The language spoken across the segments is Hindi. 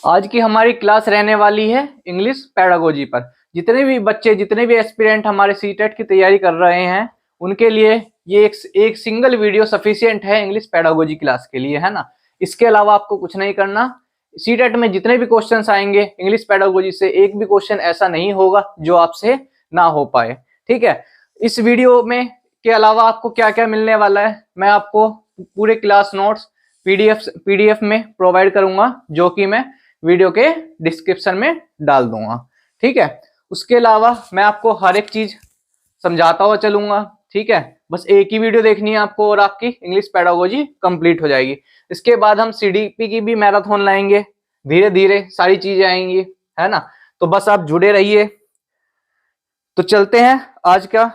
आज की हमारी क्लास रहने वाली है इंग्लिश पेडागोजी पर। जितने भी बच्चे, जितने भी एस्पिरेंट हमारे सीटेट की तैयारी कर रहे हैं, उनके लिए ये एक सिंगल वीडियो सफिशिएंट है इंग्लिश पेडागोजी क्लास के लिए, है ना। इसके अलावा आपको कुछ नहीं करना। सीटेट में जितने भी क्वेश्चंस आएंगे इंग्लिश पेडागोजी से, एक भी क्वेश्चन ऐसा नहीं होगा जो आपसे ना हो पाए, ठीक है। इस वीडियो में के अलावा आपको क्या क्या मिलने वाला है, मैं आपको पूरे क्लास नोट्स पीडीएफ में प्रोवाइड करूंगा, जो कि मैं वीडियो के डिस्क्रिप्शन में डाल दूंगा, ठीक है। उसके अलावा मैं आपको हर एक चीज समझाता हुआ चलूंगा, ठीक है। बस एक ही वीडियो देखनी है आपको और आपकी इंग्लिश पेडागोजी कंप्लीट हो जाएगी। इसके बाद हम सीडीपी की भी मैराथन लाएंगे, धीरे धीरे सारी चीजें आएंगी, है ना। तो बस आप जुड़े रहिए। तो चलते हैं, आज का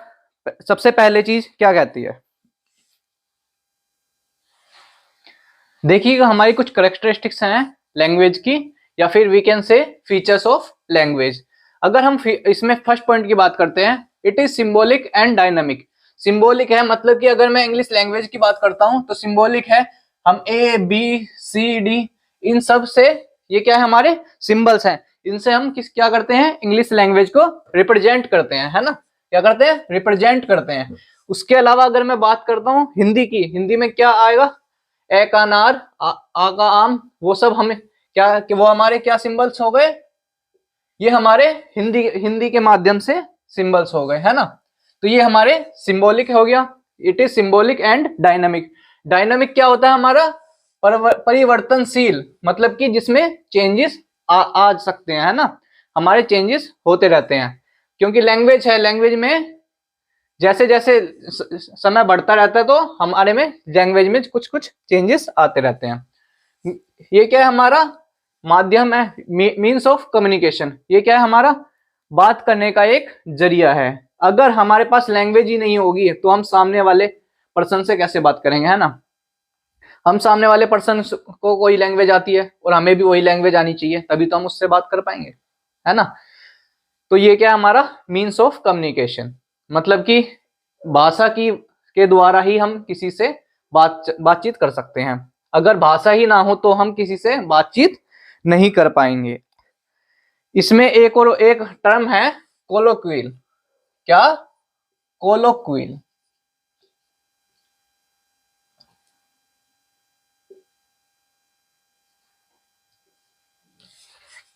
सबसे पहले चीज क्या कहती है, देखिएगा। हमारी कुछ करेक्टरिस्टिक्स हैं लैंग्वेज की, या फिर we can say features of language. अगर हम इसमें फर्स्ट पॉइंट की बात करते हैं, it is symbolic and dynamic. Symbolic है मतलब कि अगर मैं इंग्लिश लैंग्वेज की बात करता हूं तो सिंबॉलिक है, हम ए बी सी डी इन सब से, ये क्या है, हमारे सिंबल्स हैं, इनसे हम क्या करते हैं, इंग्लिश लैंग्वेज को रिप्रेजेंट करते हैं, है ना। क्या करते हैं, रिप्रेजेंट करते हैं। उसके अलावा अगर मैं बात करता हूँ हिंदी की, हिंदी में क्या आएगा, ए का नार, आ का आम, वो सब हमें क्या कि वो हमारे क्या सिंबल्स हो गए, ये हमारे हिंदी के माध्यम से सिंबल्स हो गए, है ना। तो ये हमारे सिंबॉलिक हो गया। It is symbolic and dynamic. Dynamic क्या होता है हमारा, परिवर्तनशील, मतलब कि जिसमें चेंजेस आ सकते हैं, है ना। हमारे चेंजेस होते रहते हैं, क्योंकि लैंग्वेज है, लैंग्वेज में जैसे जैसे समय बढ़ता रहता है तो हमारे में लैंग्वेज में कुछ कुछ चेंजेस आते रहते हैं। ये क्या है, हमारा माध्यम है, मीन्स ऑफ कम्युनिकेशन। ये क्या है, हमारा बात करने का एक जरिया है। अगर हमारे पास लैंग्वेज ही नहीं होगी तो हम सामने वाले पर्सन से कैसे बात करेंगे, है ना। हम सामने वाले पर्सन को कोई लैंग्वेज आती है और हमें भी वही लैंग्वेज आनी चाहिए, तभी तो हम उससे बात कर पाएंगे, है ना। तो ये क्या है, हमारा मीन्स ऑफ कम्युनिकेशन, मतलब कि भाषा की के द्वारा ही हम किसी से बातचीत कर सकते हैं। अगर भाषा ही ना हो तो हम किसी से बातचीत नहीं कर पाएंगे। इसमें एक और एक टर्म है, कोलोक्विल। क्या, कोलोक्विल।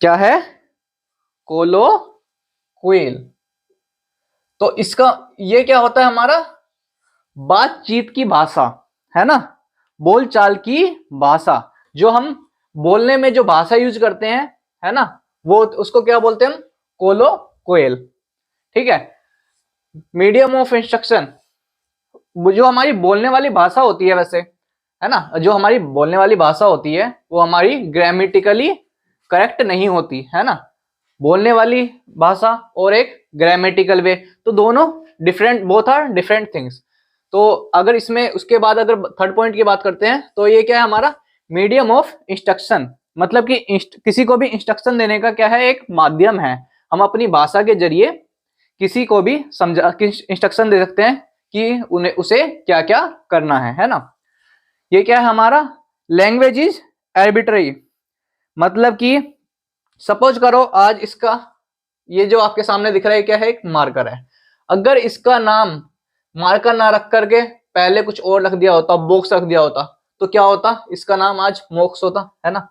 क्या है, कोलोक्विल। तो इसका ये क्या होता है, हमारा बातचीत की भाषा, है ना, बोलचाल की भाषा, जो हम बोलने में जो भाषा यूज करते हैं, है ना, वो उसको क्या बोलते हैं हम, कोलोक्विल, ठीक है। मीडियम ऑफ इंस्ट्रक्शन, जो हमारी बोलने वाली भाषा होती है वैसे, है ना, जो हमारी बोलने वाली भाषा होती है वो हमारी ग्रामेटिकली करेक्ट नहीं होती, है ना। बोलने वाली भाषा और एक ग्रामेटिकल वे, तो दोनों different, both are different things. तो अगर इसमें उसके बाद अगर थर्ड पॉइंट की बात करते हैं तो ये क्या है, हमारा मीडियम ऑफ इंस्ट्रक्शन, मतलब कि किसी को भी इंस्ट्रक्शन देने का क्या है, एक माध्यम है। हम अपनी भाषा के जरिए किसी को भी इंस्ट्रक्शन दे सकते हैं कि उन्हें उसे क्या क्या करना है ना। ये क्या है, हमारा लैंग्वेज इज आर्बिट्ररी, मतलब कि सपोज करो आज इसका, ये जो आपके सामने दिख रहा है क्या है, एक मार्कर है। अगर इसका नाम मार्कर ना रख करके पहले कुछ और रख दिया होता, बॉक्स रख दिया होता, तो क्या होता, इसका नाम आज मॉक्स होता, है ना।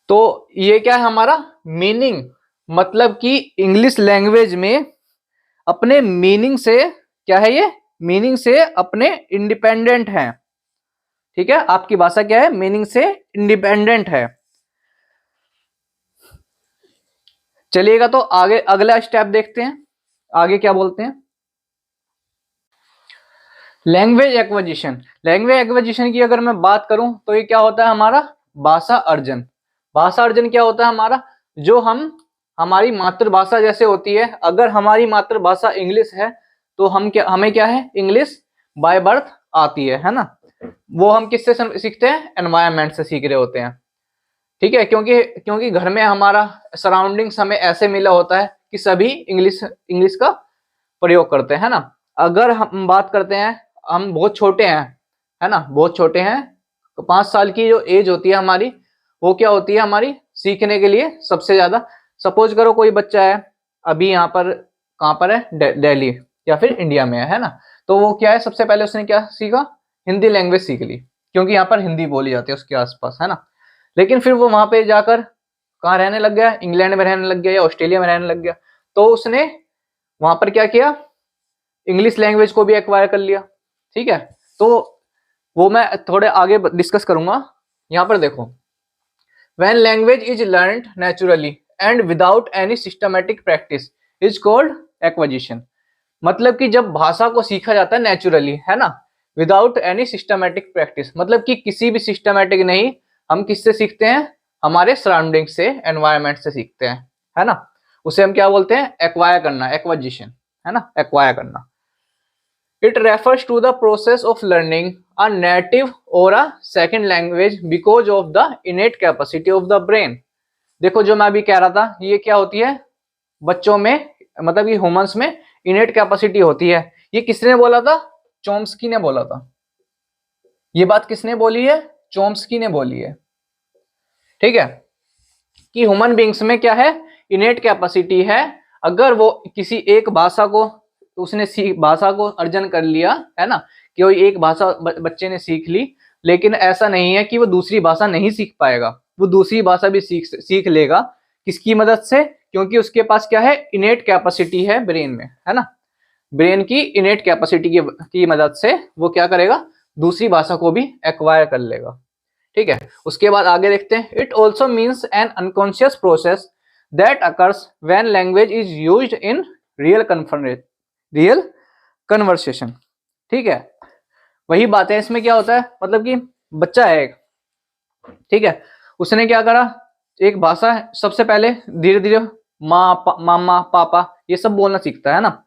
तो ये क्या है, हमारा मीनिंग, मतलब कि इंग्लिश लैंग्वेज में अपने मीनिंग से क्या है, ये मीनिंग से अपने इंडिपेंडेंट है, ठीक है। आपकी भाषा क्या है, मीनिंग से इंडिपेंडेंट है। चलिएगा तो आगे अगला स्टेप देखते हैं, आगे क्या बोलते हैं। Language acquisition. लैंग्वेज एक्विजिशन की अगर मैं बात करूं तो ये क्या होता है, हमारा भाषा अर्जन। भाषा अर्जन क्या होता है, हमारा जो हम, हमारी मातृभाषा जैसे होती है, अगर हमारी मातृभाषा इंग्लिश है तो हम क्या, हमें क्या है, इंग्लिश बाय बर्थ आती है ना। वो हम किससे सीखते हैं, एनवायरमेंट से सीख रहे होते हैं, ठीक है। क्योंकि घर में हमारा सराउंडिंग्स हमें ऐसे मिला होता है कि सभी इंग्लिश का प्रयोग करते हैं ना। अगर हम बात करते हैं, हम बहुत छोटे हैं, है ना, बहुत छोटे हैं, तो 5 साल की जो एज होती है हमारी, वो क्या होती है हमारी सीखने के लिए सबसे ज्यादा। सपोज करो कोई बच्चा है अभी यहाँ पर, कहाँ पर है, दिल्ली या फिर इंडिया में है ना, तो वो क्या है सबसे पहले उसने क्या सीखा, हिंदी लैंग्वेज सीख ली, क्योंकि यहाँ पर हिंदी बोली जाती है उसके आसपास, है ना। लेकिन फिर वो वहां पे जाकर कहाँ रहने लग गया, इंग्लैंड में रहने लग गया या ऑस्ट्रेलिया में रहने लग गया, तो उसने वहां पर क्या किया, इंग्लिश लैंग्वेज को भी एक्वायर कर लिया। ठीक है, तो वो मैं थोड़े आगे डिस्कस करूंगा। यहाँ पर देखो, when language is learned naturally and without any systematic practice is called acquisition. मतलब कि जब भाषा को सीखा जाता है नेचुरली, है ना, विदाउट एनी सिस्टमेटिक प्रैक्टिस, मतलब कि किसी भी सिस्टमेटिक नहीं, हम किससे सीखते हैं, हमारे सराउंडिंग से, एनवायरमेंट से सीखते हैं, है ना। उसे हम क्या बोलते हैं, एक्वायर करना, एक्विजिशन, है ना, एक्वायर करना। It refers to the process of learning a native or a second language because of the innate capacity of the brain. देखो जो मैं अभी कह रहा था, ये क्या होती है बच्चों में, मतलब ये ह्यूमंस में इनेट कैपेसिटी होती है। ये किसने बोला था, चॉम्स्की ने बोला था। ये बात किसने बोली है, चॉम्स्की ने बोली है। ठीक है, कि ह्यूमन बींग्स में क्या है, इनेट कैपेसिटी है। अगर वो किसी एक भाषा को उसने भाषा को अर्जन कर लिया, है ना, कि वो एक भाषा बच्चे ने सीख ली, लेकिन ऐसा नहीं है कि वो दूसरी भाषा नहीं सीख पाएगा, वो दूसरी भाषा भी सीख लेगा। किसकी मदद से, क्योंकि उसके पास क्या है, इनेट कैपेसिटी है ब्रेन में, है ना। ब्रेन की इनेट कैपेसिटी की मदद से वो क्या करेगा, दूसरी भाषा को भी एक्वायर कर लेगा। ठीक है, उसके बाद आगे देखते हैं। It also means N unconscious process that occurs when language is used in real conversation. ठीक है, वही बात है, इसमें क्या होता है, मतलब कि बच्चा है एक, ठीक है, उसने क्या करा, एक भाषा सबसे पहले धीरे धीरे माँ मामा पापा ये सब बोलना सीखता है ना।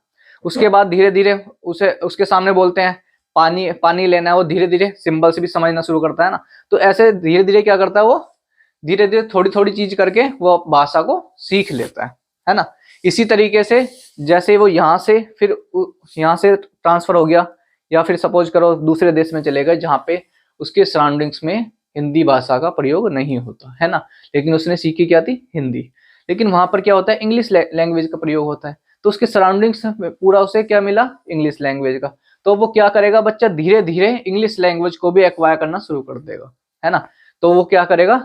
उसके बाद धीरे धीरे उसे उसके सामने बोलते हैं पानी पानी लेना है, वो धीरे धीरे सिंबल से भी समझना शुरू करता है ना। तो ऐसे धीरे धीरे क्या करता है, वो धीरे धीरे थोड़ी थोड़ी चीज करके वो भाषा को सीख लेता है ना। इसी तरीके से जैसे वो यहाँ से फिर यहाँ से ट्रांसफर हो गया, या फिर सपोज करो दूसरे देश में चले गए जहाँ पे उसके सराउंडिंग्स में हिंदी भाषा का प्रयोग नहीं होता है ना, लेकिन उसने सीखी क्या थी, हिंदी। लेकिन वहां पर क्या होता है, इंग्लिश लैंग्वेज का प्रयोग होता है, तो उसके सराउंडिंग्स में पूरा उसे क्या मिला, इंग्लिश लैंग्वेज का। तो वो क्या करेगा, बच्चा धीरे धीरे इंग्लिश लैंग्वेज को भी एक्वायर करना शुरू कर देगा, है ना। तो वो क्या करेगा,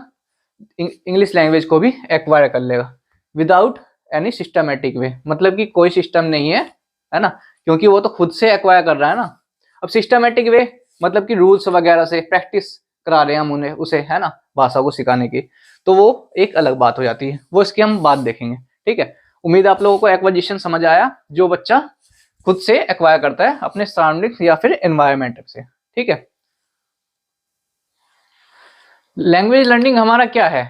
इंग्लिश लैंग्वेज को भी एक्वायर कर लेगा विदाउट एनी सिस्टमेटिक वे, मतलब कि कोई सिस्टम नहीं है ना, क्योंकि वो तो खुद से एक्वायर कर रहा है ना। अब सिस्टमेटिक वे मतलब कि रूल्स वगैरह से प्रैक्टिस करा रहे हैं हम उन्हें, उसे, है ना, भाषा को सिखाने की, तो वो एक अलग बात हो जाती है, वो इसकी हम बात देखेंगे। ठीक है, उम्मीद आप लोगों को एक्विजिशन समझ आया, जो बच्चा खुद से एक्वायर करता है अपने सराउंडिंग्स या फिर एनवायरमेंट से। ठीक है, लैंग्वेज लर्निंग हमारा क्या है,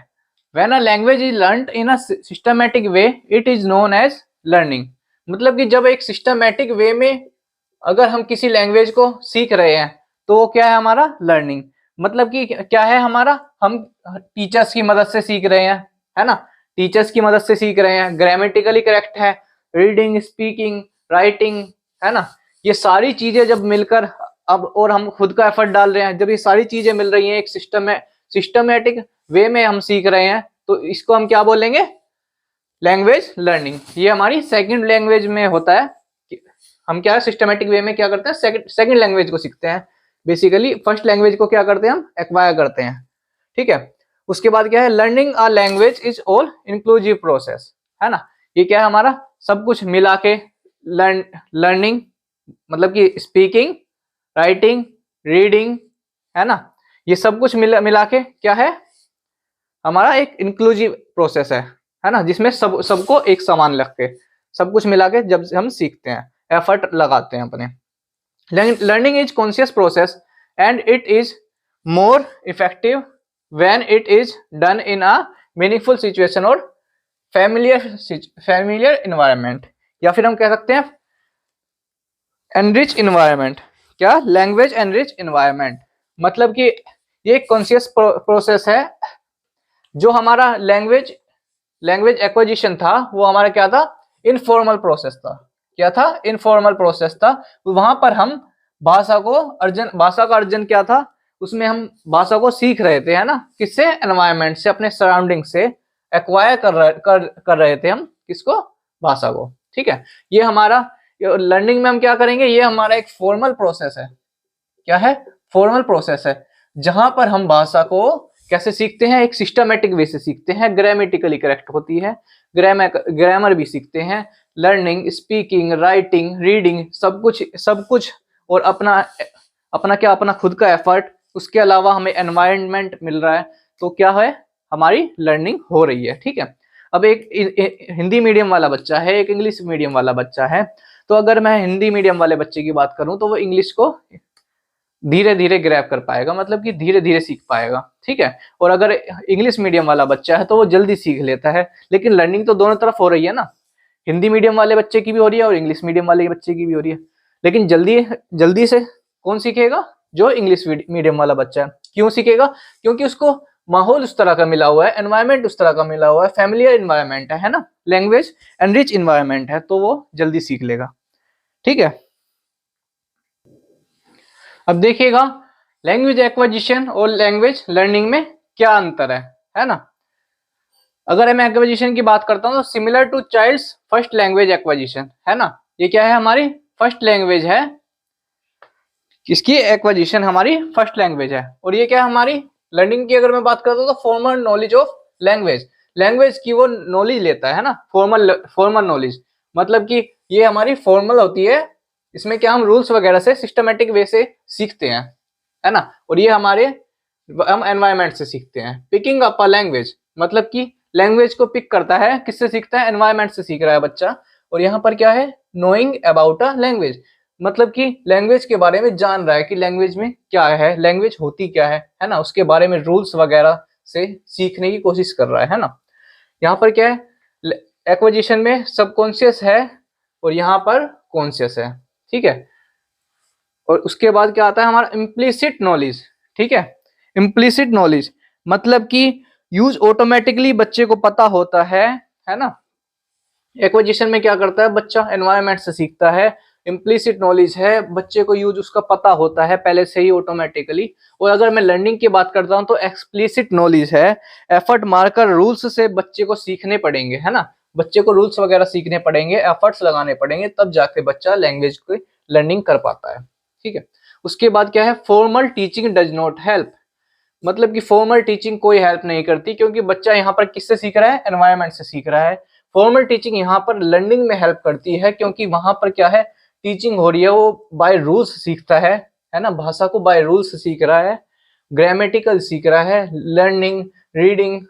when a language is learned in a systematic way it is known as learning. मतलब कि जब एक सिस्टमेटिक वे में अगर हम किसी लैंग्वेज को सीख रहे हैं तो वो क्या है, हमारा लर्निंग। मतलब कि क्या है हमारा, हम टीचर्स की मदद से सीख रहे हैं, है ना, टीचर्स की मदद से सीख रहे हैं, ग्रामेटिकली करेक्ट है, रीडिंग स्पीकिंग राइटिंग, है ना। ये सारी चीजें जब मिलकर अब और हम खुद का एफर्ट डाल रहे हैं, जब ये सारी चीजें मिल रही हैं एक सिस्टमेटिक वे में हम सीख रहे हैं, तो इसको हम क्या बोलेंगे, लैंग्वेज लर्निंग। ये हमारी सेकंड लैंग्वेज में होता है। हम क्या है, सिस्टमेटिक वे में क्या करते हैं, सेकंड लैंग्वेज को सीखते हैं। बेसिकली फर्स्ट लैंग्वेज को क्या करते हैं, हम एक्वायर करते हैं। ठीक है, उसके बाद क्या है, learning a language is all inclusive process, है ना। ये क्या है, हमारा सब कुछ मिला के लर्निंग, मतलब कि स्पीकिंग राइटिंग रीडिंग, है ना, ये सब कुछ मिला के क्या है, हमारा एक इंक्लूसिव प्रोसेस है ना, जिसमें सबको एक समान रख के सब कुछ मिला के जब हम सीखते हैं, एफर्ट लगाते हैं अपने। Learning is conscious process and it is more effective when it is done in a meaningful situation और फैमिलियर इन्वायरमेंट, या फिर हम कह सकते हैं एनरिच इन्वायरमेंट। क्या, लैंग्वेज एनरिच इन्वायरमेंट, मतलब कि ये कॉन्शियस प्रोसेस है। जो हमारा लैंग्वेज एक्विजिशन था वो हमारा क्या था, इनफॉर्मल प्रोसेस था। क्या था, इनफॉर्मल प्रोसेस था। वहां पर हम भाषा का अर्जन क्या था, उसमें हम भाषा को सीख रहे थे, है ना, किससे, एनवायरनमेंट से, अपने सराउंडिंग से एक्वायर कर रहे थे हम किसको, भाषा को। ठीक है, ये हमारा लर्निंग में हम क्या करेंगे, ये हमारा एक फॉर्मल प्रोसेस है। क्या है, फॉर्मल प्रोसेस है, जहां पर हम भाषा को कैसे सीखते हैं, एक सिस्टमेटिक वे से सीखते हैं, ग्रामेटिकली करेक्ट होती है, ग्रामर भी सीखते हैं, लर्निंग, स्पीकिंग, राइटिंग, रीडिंग, सब कुछ और अपना अपना क्या, अपना खुद का एफर्ट, उसके अलावा हमें एनवायरनमेंट मिल रहा है, तो क्या है, हमारी लर्निंग हो रही है। ठीक है, अब एक हिंदी मीडियम वाला बच्चा है, एक इंग्लिश मीडियम वाला बच्चा है, तो अगर मैं हिंदी मीडियम वाले बच्चे की बात करूं तो वो इंग्लिश को धीरे धीरे ग्रैब कर पाएगा, मतलब कि धीरे धीरे सीख पाएगा। ठीक है, और अगर इंग्लिश मीडियम वाला बच्चा है तो वो जल्दी सीख लेता है, लेकिन लर्निंग तो दोनों तरफ हो रही है ना, हिंदी मीडियम वाले बच्चे की भी हो रही है और इंग्लिश मीडियम वाले बच्चे की भी हो रही है, लेकिन जल्दी जल्दी से कौन सीखेगा, जो इंग्लिश मीडियम वाला बच्चा है। क्यों सीखेगा, क्योंकि उसको माहौल उस तरह का मिला हुआ है, एनवायरनमेंट उस तरह का मिला हुआ है, फैमिलियर एनवायरनमेंट है ना, लैंग्वेज एनरिच एनवायरनमेंट है, तो वो जल्दी सीख लेगा। ठीक है, अब देखिएगा लैंग्वेज एक्विजिशन और लैंग्वेज लर्निंग में क्या अंतर है ना। अगर मैं एक्विजिशन की बात करता हूं तो similar to child's first language acquisition, है ना, ये क्या है, हमारी फर्स्ट लैंग्वेज है, किसकी, एक्विजिशन हमारी फर्स्ट लैंग्वेज है। और ये क्या है, हमारी लर्निंग की अगर मैं बात करता हूं तो formal knowledge of language, language की वो नॉलेज लेता है ना, फॉर्मल नॉलेज, मतलब कि ये हमारी फॉर्मल होती है, इसमें क्या हम रूल्स वगैरह से सिस्टमेटिक वे से सीखते हैं, है ना, और ये हमारे हम एनवायरनमेंट से सीखते हैं। पिकिंग अप अ लैंग्वेज, मतलब कि लैंग्वेज को पिक करता है, किससे सीखता है, एनवायरनमेंट से सीख रहा है बच्चा। और यहाँ पर क्या है, नोइंग अबाउट अ लैंग्वेज, मतलब कि लैंग्वेज के बारे में जान रहा है कि लैंग्वेज में क्या है, लैंग्वेज होती क्या है ना, उसके बारे में रूल्स वगैरह से सीखने की कोशिश कर रहा है ना। यहाँ पर क्या है, एक्विजिशन में सबकॉन्शियस है और यहाँ पर कॉन्शियस है। ठीक है, और उसके बाद क्या आता है, हमारा इम्प्लिसिट नॉलेज। ठीक है, इम्प्लिसिट नॉलेज मतलब कि यूज ऑटोमेटिकली बच्चे को पता होता है ना। एक्विजिशन में क्या करता है, बच्चा एनवायरनमेंट से सीखता है, इम्प्लिसिट नॉलेज है, बच्चे को यूज उसका पता होता है पहले से ही ऑटोमेटिकली। और अगर मैं लर्निंग की बात करता हूं तो एक्सप्लिसिट नॉलेज है, एफर्ट मारकर रूल्स से बच्चे को सीखने पड़ेंगे, है ना, बच्चे को रूल्स वगैरह सीखने पड़ेंगे, एफर्ट्स लगाने पड़ेंगे, तब जाके बच्चा लैंग्वेज की लर्निंग कर पाता है। ठीक है, उसके बाद क्या है, formal teaching does not help, मतलब कि फॉर्मल टीचिंग कोई हेल्प नहीं करती, क्योंकि बच्चा यहाँ पर किससे सीख रहा है, एनवायरनमेंट से सीख रहा है। फॉर्मल टीचिंग यहाँ पर लर्निंग में हेल्प करती है, क्योंकि वहां पर क्या है, टीचिंग हो रही है, वो बाय रूल्स सीखता है ना, भाषा को बाय रूल्स सीख रहा है, ग्रामेटिकल सीख रहा है, लर्निंग, रीडिंग,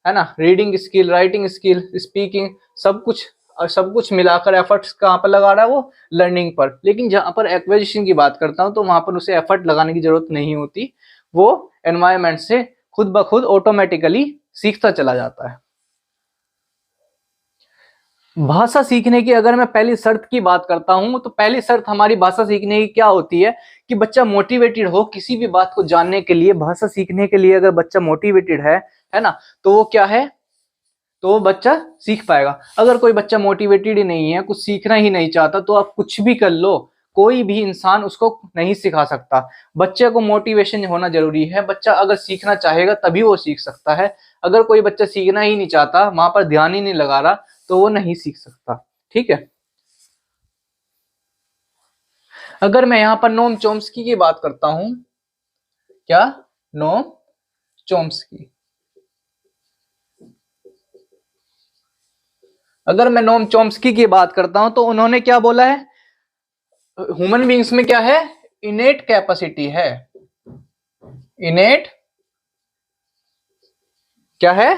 है ना, reading skill, writing skill, speaking, सब कुछ मिलाकर एफर्ट्स कहाँ पर लगा रहा है, वो लर्निंग पर। लेकिन जहां पर एक्विजिशन की बात करता हूँ तो वहां पर उसे एफर्ट लगाने की जरूरत नहीं होती, वो एनवायरनमेंट से खुद ब खुद ऑटोमेटिकली सीखता चला जाता है। भाषा सीखने की अगर मैं पहली शर्त की बात करता हूं तो पहली शर्त हमारी भाषा सीखने की क्या होती है कि बच्चा मोटिवेटेड हो किसी भी बात को जानने के लिए। भाषा सीखने के लिए अगर बच्चा मोटिवेटेड है ना, तो वो क्या है, तो वो बच्चा सीख पाएगा। अगर कोई बच्चा मोटिवेटेड ही नहीं है, कुछ सीखना ही नहीं चाहता, तो आप कुछ भी कर लो, कोई भी इंसान उसको नहीं सिखा सकता। बच्चे को मोटिवेशन होना जरूरी है, बच्चा अगर सीखना चाहेगा तभी वो सीख सकता है। अगर कोई बच्चा सीखना ही नहीं चाहता, वहां पर ध्यान ही नहीं लगा रहा, तो वो नहीं सीख सकता। ठीक है, अगर मैं यहाँ पर नोम चोम्स्की की बात करता हूं, क्या, नोम चोम्स्की, अगर मैं नोम चोम्स्की की बात करता हूं तो उन्होंने क्या बोला है, ह्यूमन बींग्स में क्या है, इनेट कैपेसिटी है, इनेट क्या है,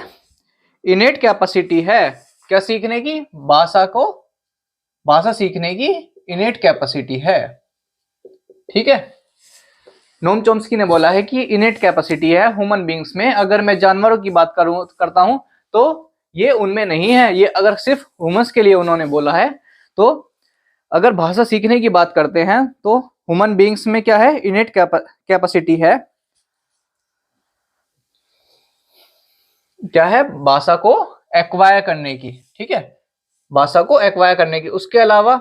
इनेट कैपेसिटी है, क्या सीखने की, भाषा सीखने की इनेट कैपेसिटी है। ठीक है, नोम चोम्स्की ने बोला है कि इनेट कैपेसिटी है ह्यूमन बींग्स में। अगर मैं जानवरों की बात करता हूं तो ये उनमें नहीं है, ये अगर सिर्फ ह्यूमंस के लिए उन्होंने बोला है। तो अगर भाषा सीखने की बात करते हैं तो ह्यूमन बींग्स में क्या है, इनेट कैपेसिटी है, क्या है, भाषा को एक्वायर करने की। ठीक है, भाषा को एक्वायर करने की। उसके अलावा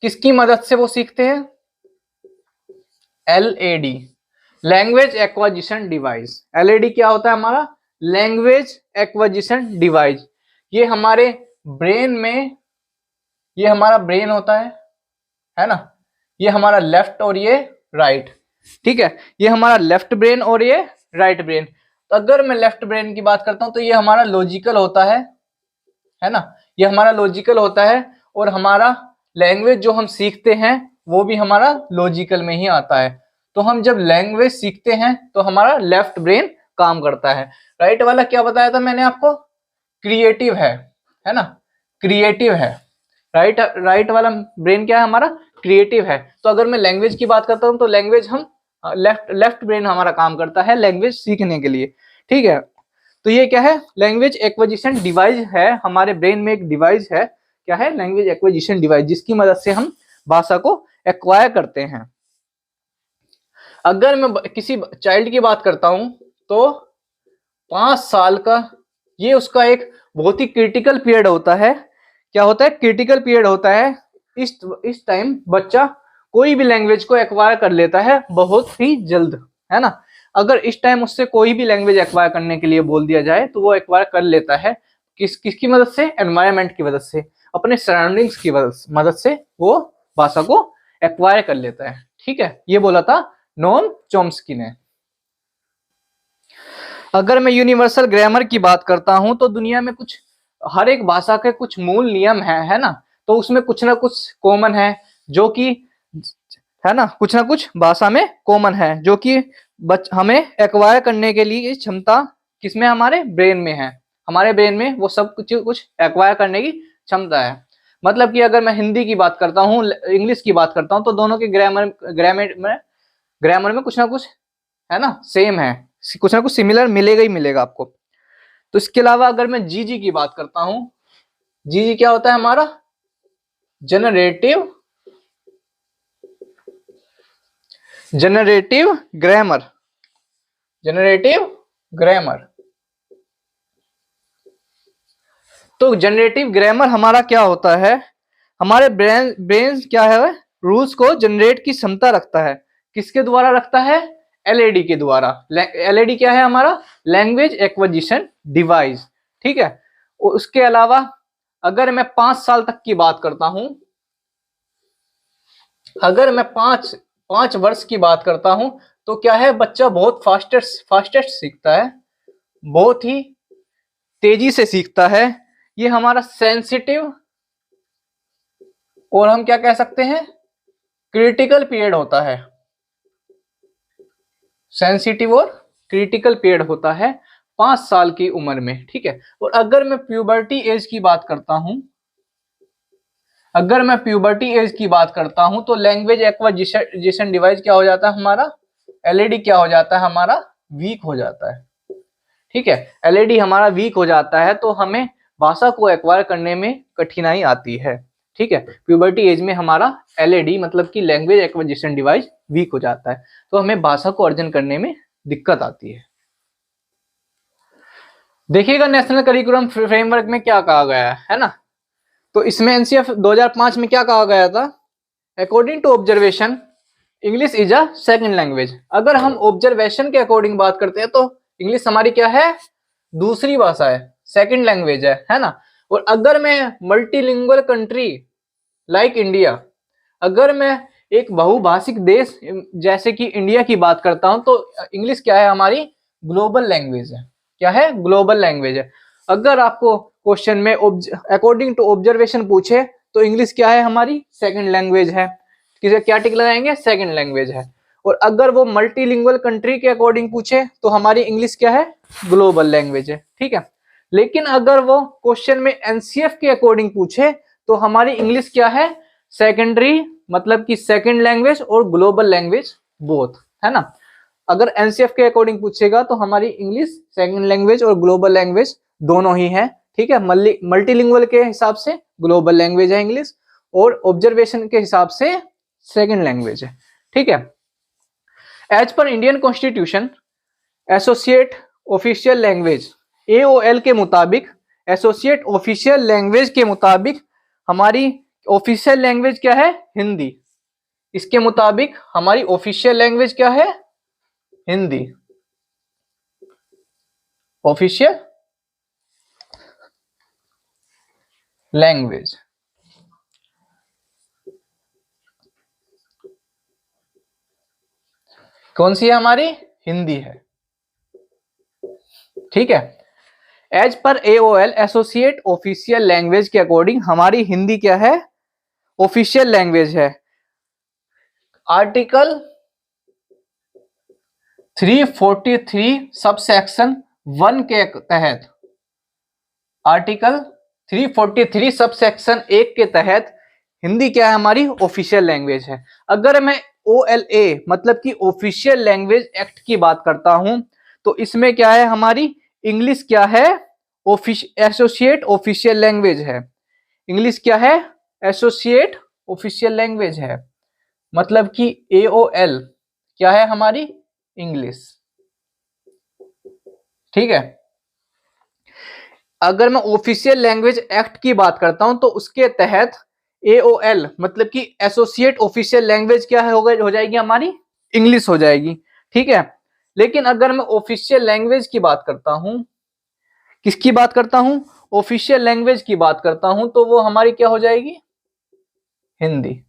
किसकी मदद से वो सीखते हैं, LAD, language acquisition device. LAD क्या होता है हमारा? Language acquisition device. ये हमारे ब्रेन में, ये हमारा ब्रेन होता है ना, ये हमारा लेफ्ट और ये राइट, ठीक है, ये हमारा लेफ्ट ब्रेन और ये राइट ब्रेन। तो अगर मैं लेफ्ट ब्रेन की बात करता हूं तो ये हमारा लॉजिकल होता है ना, ये हमारा लॉजिकल होता है, और हमारा लैंग्वेज जो हम सीखते हैं वो भी हमारा लॉजिकल में ही आता है। तो हम जब लैंग्वेज सीखते हैं तो हमारा लेफ्ट ब्रेन काम करता है। राइट वाला क्या बताया था मैंने आपको? क्रिएटिव है ना, क्रिएटिव है। राइट वाला ब्रेन क्या है हमारा? क्रिएटिव है। तो अगर मैं लैंग्वेज की बात करता हूं तो लैंग्वेज हम लेफ्ट ब्रेन हमारा काम करता है लैंग्वेज सीखने के लिए, ठीक है। तो ये क्या है? लैंग्वेज एक्विजिशन डिवाइस है, हमारे ब्रेन में एक डिवाइस है, क्या है? लैंग्वेज एक्विजिशन डिवाइस, जिसकी मदद से हम भाषा को एक्वायर करते हैं। अगर मैं किसी चाइल्ड की बात करता हूं तो 5 साल का, ये उसका एक बहुत ही क्रिटिकल पीरियड होता है। क्या होता है? क्रिटिकल पीरियड होता है। इस टाइम बच्चा कोई भी लैंग्वेज को एक्वायर कर लेता है बहुत ही जल्द, है ना। अगर इस टाइम उससे कोई भी लैंग्वेज एक्वायर करने के लिए बोल दिया जाए तो वो एक्वायर कर लेता है। किसकी मदद से? एनवायरनमेंट की मदद से, अपने सराउंडिंग्स की मदद से वो भाषा को एक्वायर कर लेता है, ठीक है। ये बोला था नोम चॉम्स्की ने। अगर मैं यूनिवर्सल ग्रामर की बात करता हूं तो दुनिया में कुछ, हर एक भाषा के कुछ मूल नियम है ना, तो उसमें कुछ ना कुछ कॉमन है, जो कि, है ना, कुछ ना कुछ भाषा में कॉमन है जो कि हमें एक्वायर करने के लिए क्षमता किसमें? हमारे ब्रेन में है। हमारे ब्रेन में वो सब कुछ एक्वायर करने की क्षमता है। मतलब कि अगर मैं हिंदी की बात करता हूँ, इंग्लिश की बात करता हूँ, तो दोनों के ग्रामर में कुछ ना कुछ, है ना, सेम है, कुछ ना कुछ सिमिलर मिलेगा ही मिलेगा आपको। तो इसके अलावा अगर मैं जीजी की बात करता हूं, जीजी क्या होता है हमारा? Generative grammar, generative grammar. तो जनरेटिव ग्रामर हमारा क्या होता है? हमारे ब्रेन क्या है? रूल्स को जनरेट की क्षमता रखता है। किसके द्वारा रखता है? एलएडी के द्वारा। एलएडी क्या है हमारा? लैंग्वेज एक्विजिशन डिवाइस, ठीक है। उसके अलावा अगर मैं 5 साल तक की बात करता हूं, अगर मैं 5 वर्ष की बात करता हूं, तो क्या है? बच्चा बहुत फास्टेस्ट सीखता है, बहुत ही तेजी से सीखता है। ये हमारा सेंसिटिव, और हम क्या कह सकते हैं? क्रिटिकल पीरियड होता है। सेंसिटिव और क्रिटिकल पीरियड होता है 5 साल की उम्र में, ठीक है। और अगर मैं प्यूबर्टी एज की बात करता हूं, अगर मैं प्यूबर्टी एज की बात करता हूं तो लैंग्वेज एक्विजिशन डिवाइस क्या हो जाता है हमारा? एलईडी क्या हो जाता है हमारा? वीक हो जाता है, ठीक है। एलईडी हमारा वीक हो जाता है तो हमें भाषा को एक्वायर करने में कठिनाई आती है, ठीक है। प्यूबर्टी एज में हमारा एलईडी मतलब कि लैंग्वेज एक्विजिशन डिवाइस वीक हो जाता है, तो हमें भाषा को अर्जन करने में दिक्कत आती है। देखिएगा नेशनल करिकुलम फ्रेमवर्क में क्या कहा गया है ना। तो इसमें एनसीएफ 2005 में क्या कहा गया था? According to observation English is a second language. अगर हम ऑब्जर्वेशन के अकॉर्डिंग बात करते हैं तो इंग्लिश हमारी क्या है? दूसरी भाषा है, सेकंड लैंग्वेज है ना। और अगर मैं मल्टीलिंगुअल कंट्री लाइक इंडिया, अगर मैं एक बहुभाषिक देश जैसे कि इंडिया की बात करता हूं तो इंग्लिश क्या है? हमारी ग्लोबल लैंग्वेज है। क्या है? ग्लोबल लैंग्वेज है। अगर आपको क्वेश्चन में अकॉर्डिंग टू ऑब्जर्वेशन पूछे तो इंग्लिश क्या है? हमारी सेकंड लैंग्वेज है। किसे क्या टिक लगाएंगे? सेकंड लैंग्वेज है। और अगर वो मल्टीलिंगुअल कंट्री के अकॉर्डिंग पूछे तो हमारी इंग्लिश क्या है? ग्लोबल लैंग्वेज है, ठीक है। लेकिन अगर वो क्वेश्चन में एनसीएफ के अकॉर्डिंग पूछे तो हमारी इंग्लिश क्या है? सेकेंडरी, मतलब कि सेकंड लैंग्वेज और ग्लोबल लैंग्वेज बोथ, है ना। अगर एनसीएफ के अकॉर्डिंग पूछेगा तो हमारी इंग्लिश सेकंड लैंग्वेज और ग्लोबल लैंग्वेज दोनों ही है, ठीक है। मल्टीलिंगुअल के हिसाब से ग्लोबल लैंग्वेज है इंग्लिश, और ऑब्जर्वेशन के हिसाब से सेकंड लैंग्वेज है, ठीक है। एज पर Indian constitution associate official language AOL के मुताबिक, एसोसिएट ऑफिशियल लैंग्वेज के मुताबिक हमारी ऑफिशियल लैंग्वेज क्या है? हिंदी। इसके मुताबिक हमारी ऑफिशियल लैंग्वेज क्या है? Hindi official language. कौन सी है हमारी? हिंदी है। ठीक है। एज पर AOL एसोसिएट ऑफिशियल लैंग्वेज के अकॉर्डिंग हमारी हिंदी क्या है? ऑफिशियल लैंग्वेज है। आर्टिकल 343 सब सेक्शन 1 के तहत, आर्टिकल 343 सब सेक्शन 1 के तहत हिंदी क्या है? हमारी ऑफिशियल लैंग्वेज है। अगर मैं OLA मतलब कि ऑफिशियल लैंग्वेज एक्ट की बात करता हूं तो इसमें क्या है? हमारी इंग्लिश क्या है? एसोसिएट ऑफिशियल लैंग्वेज है। इंग्लिश क्या है? एसोसिएट ऑफिशियल लैंग्वेज है। मतलब कि AOL क्या है? हमारी इंग्लिश। ठीक है। अगर मैं ऑफिशियल लैंग्वेज एक्ट की बात करता हूं तो उसके तहत AOL मतलब कि एसोसिएट ऑफिशियल लैंग्वेज क्या है? हो जाएगी हमारी इंग्लिश हो जाएगी। ठीक है। लेकिन अगर मैं ऑफिशियल लैंग्वेज की बात करता हूं, किसकी बात करता हूं? ऑफिशियल लैंग्वेज की बात करता हूं तो वो हमारी क्या हो जाएगी? हिंदी।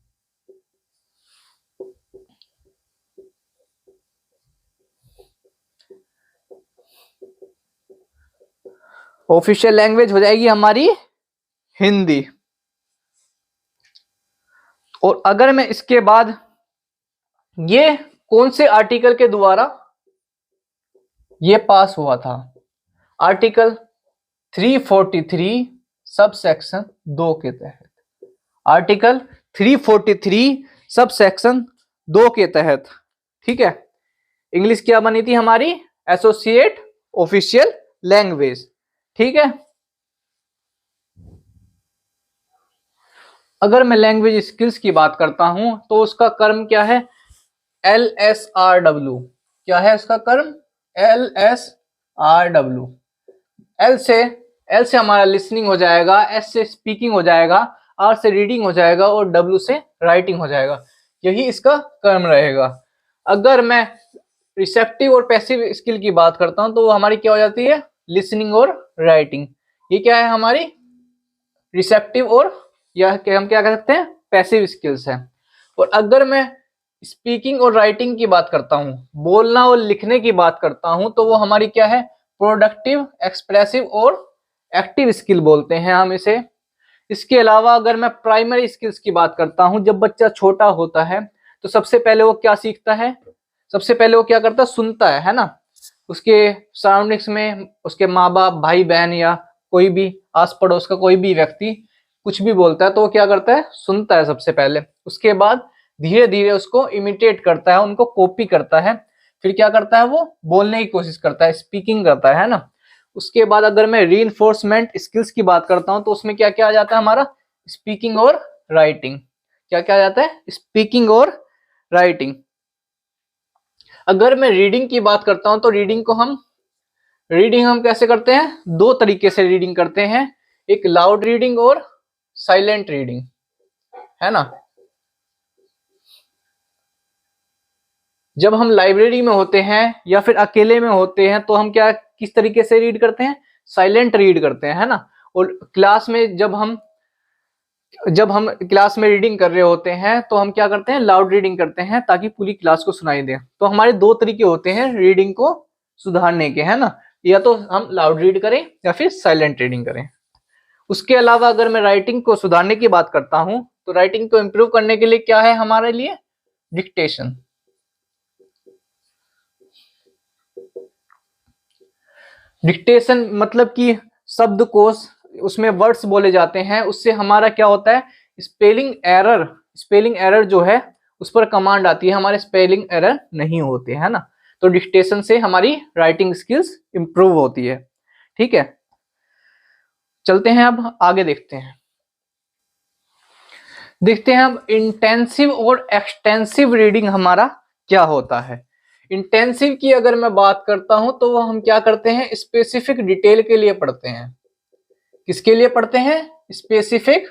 ऑफिशियल लैंग्वेज हो जाएगी हमारी हिंदी। और अगर मैं इसके बाद ये कौन से आर्टिकल के द्वारा ये पास हुआ था? आर्टिकल 343 सब सेक्शन 2 के तहत। आर्टिकल 343 सब सेक्शन 2 के तहत। ठीक है। इंग्लिश क्या बनी थी हमारी? Associate official language. ठीक है। अगर मैं लैंग्वेज स्किल्स की बात करता हूं तो उसका कर्म क्या है? LSRW। क्या है उसका कर्म? LSRW। एल से हमारा लिसनिंग हो जाएगा, एस से स्पीकिंग हो जाएगा, आर से रीडिंग हो जाएगा और डब्ल्यू से राइटिंग हो जाएगा। यही इसका कर्म रहेगा। अगर मैं रिसेप्टिव और पैसिव स्किल की बात करता हूं तो वो हमारी क्या हो जाती है? लिसनिंग और राइटिंग। ये क्या है हमारी? रिसेप्टिव और या हम क्या कह सकते हैं? पैसिव स्किल्स है। और अगर मैं स्पीकिंग और राइटिंग की बात करता हूं, बोलना और लिखने की बात करता हूं तो वो हमारी क्या है? प्रोडक्टिव, एक्सप्रेसिव और एक्टिव स्किल बोलते हैं हम इसे। इसके अलावा अगर मैं प्राइमरी स्किल्स की बात करता हूं, जब बच्चा छोटा होता है तो सबसे पहले वो क्या सीखता है? सबसे पहले वो क्या करता है? सुनता है ना। उसके सराउंडिंग्स में उसके माँ बाप, भाई बहन या कोई भी आस पड़ोस का कोई भी व्यक्ति कुछ भी बोलता है तो वो क्या करता है? सुनता है सबसे पहले। उसके बाद धीरे धीरे उसको इमिटेट करता है, उनको कॉपी करता है। फिर क्या करता है? वो बोलने की कोशिश करता है, स्पीकिंग करता है ना। उसके बाद अगर मैं रीइंफोर्समेंट स्किल्स की बात करता हूं तो उसमें क्या क्या आ जाता है हमारा? स्पीकिंग और राइटिंग। क्या क्या आ जाता है? स्पीकिंग और राइटिंग। अगर मैं रीडिंग की बात करता हूं तो रीडिंग हम कैसे करते हैं? 2 तरीके से रीडिंग करते हैं, एक लाउड रीडिंग और साइलेंट रीडिंग, है ना। जब हम लाइब्रेरी में होते हैं या फिर अकेले में होते हैं तो हम क्या किस तरीके से रीड करते हैं? साइलेंट रीड करते हैं, है ना। और क्लास में जब हम क्लास में रीडिंग कर रहे होते हैं तो हम क्या करते हैं? लाउड रीडिंग करते हैं ताकि पूरी क्लास को सुनाई दे। तो हमारे 2 तरीके होते हैं रीडिंग को सुधारने के, है ना। या तो हम लाउड रीड करें या फिर साइलेंट रीडिंग करें। उसके अलावा अगर मैं राइटिंग को सुधारने की बात करता हूं तो राइटिंग को इम्प्रूव करने के लिए क्या है हमारे लिए? डिक्टेशन। डिक्टेशन मतलब कि शब्दकोश, उसमें वर्ड्स बोले जाते हैं, उससे हमारा क्या होता है? स्पेलिंग एरर जो है उस पर कमांड आती है, हमारे स्पेलिंग एरर नहीं होते, है ना। तो डिक्टेशन से हमारी राइटिंग स्किल्स इंप्रूव होती है। ठीक है। चलते हैं अब आगे देखते हैं अब इंटेंसिव और एक्सटेंसिव रीडिंग हमारा क्या होता है। इंटेंसिव की अगर मैं बात करता हूं तो वो हम क्या करते हैं? स्पेसिफिक डिटेल के लिए पढ़ते हैं। किसके लिए पढ़ते हैं? स्पेसिफिक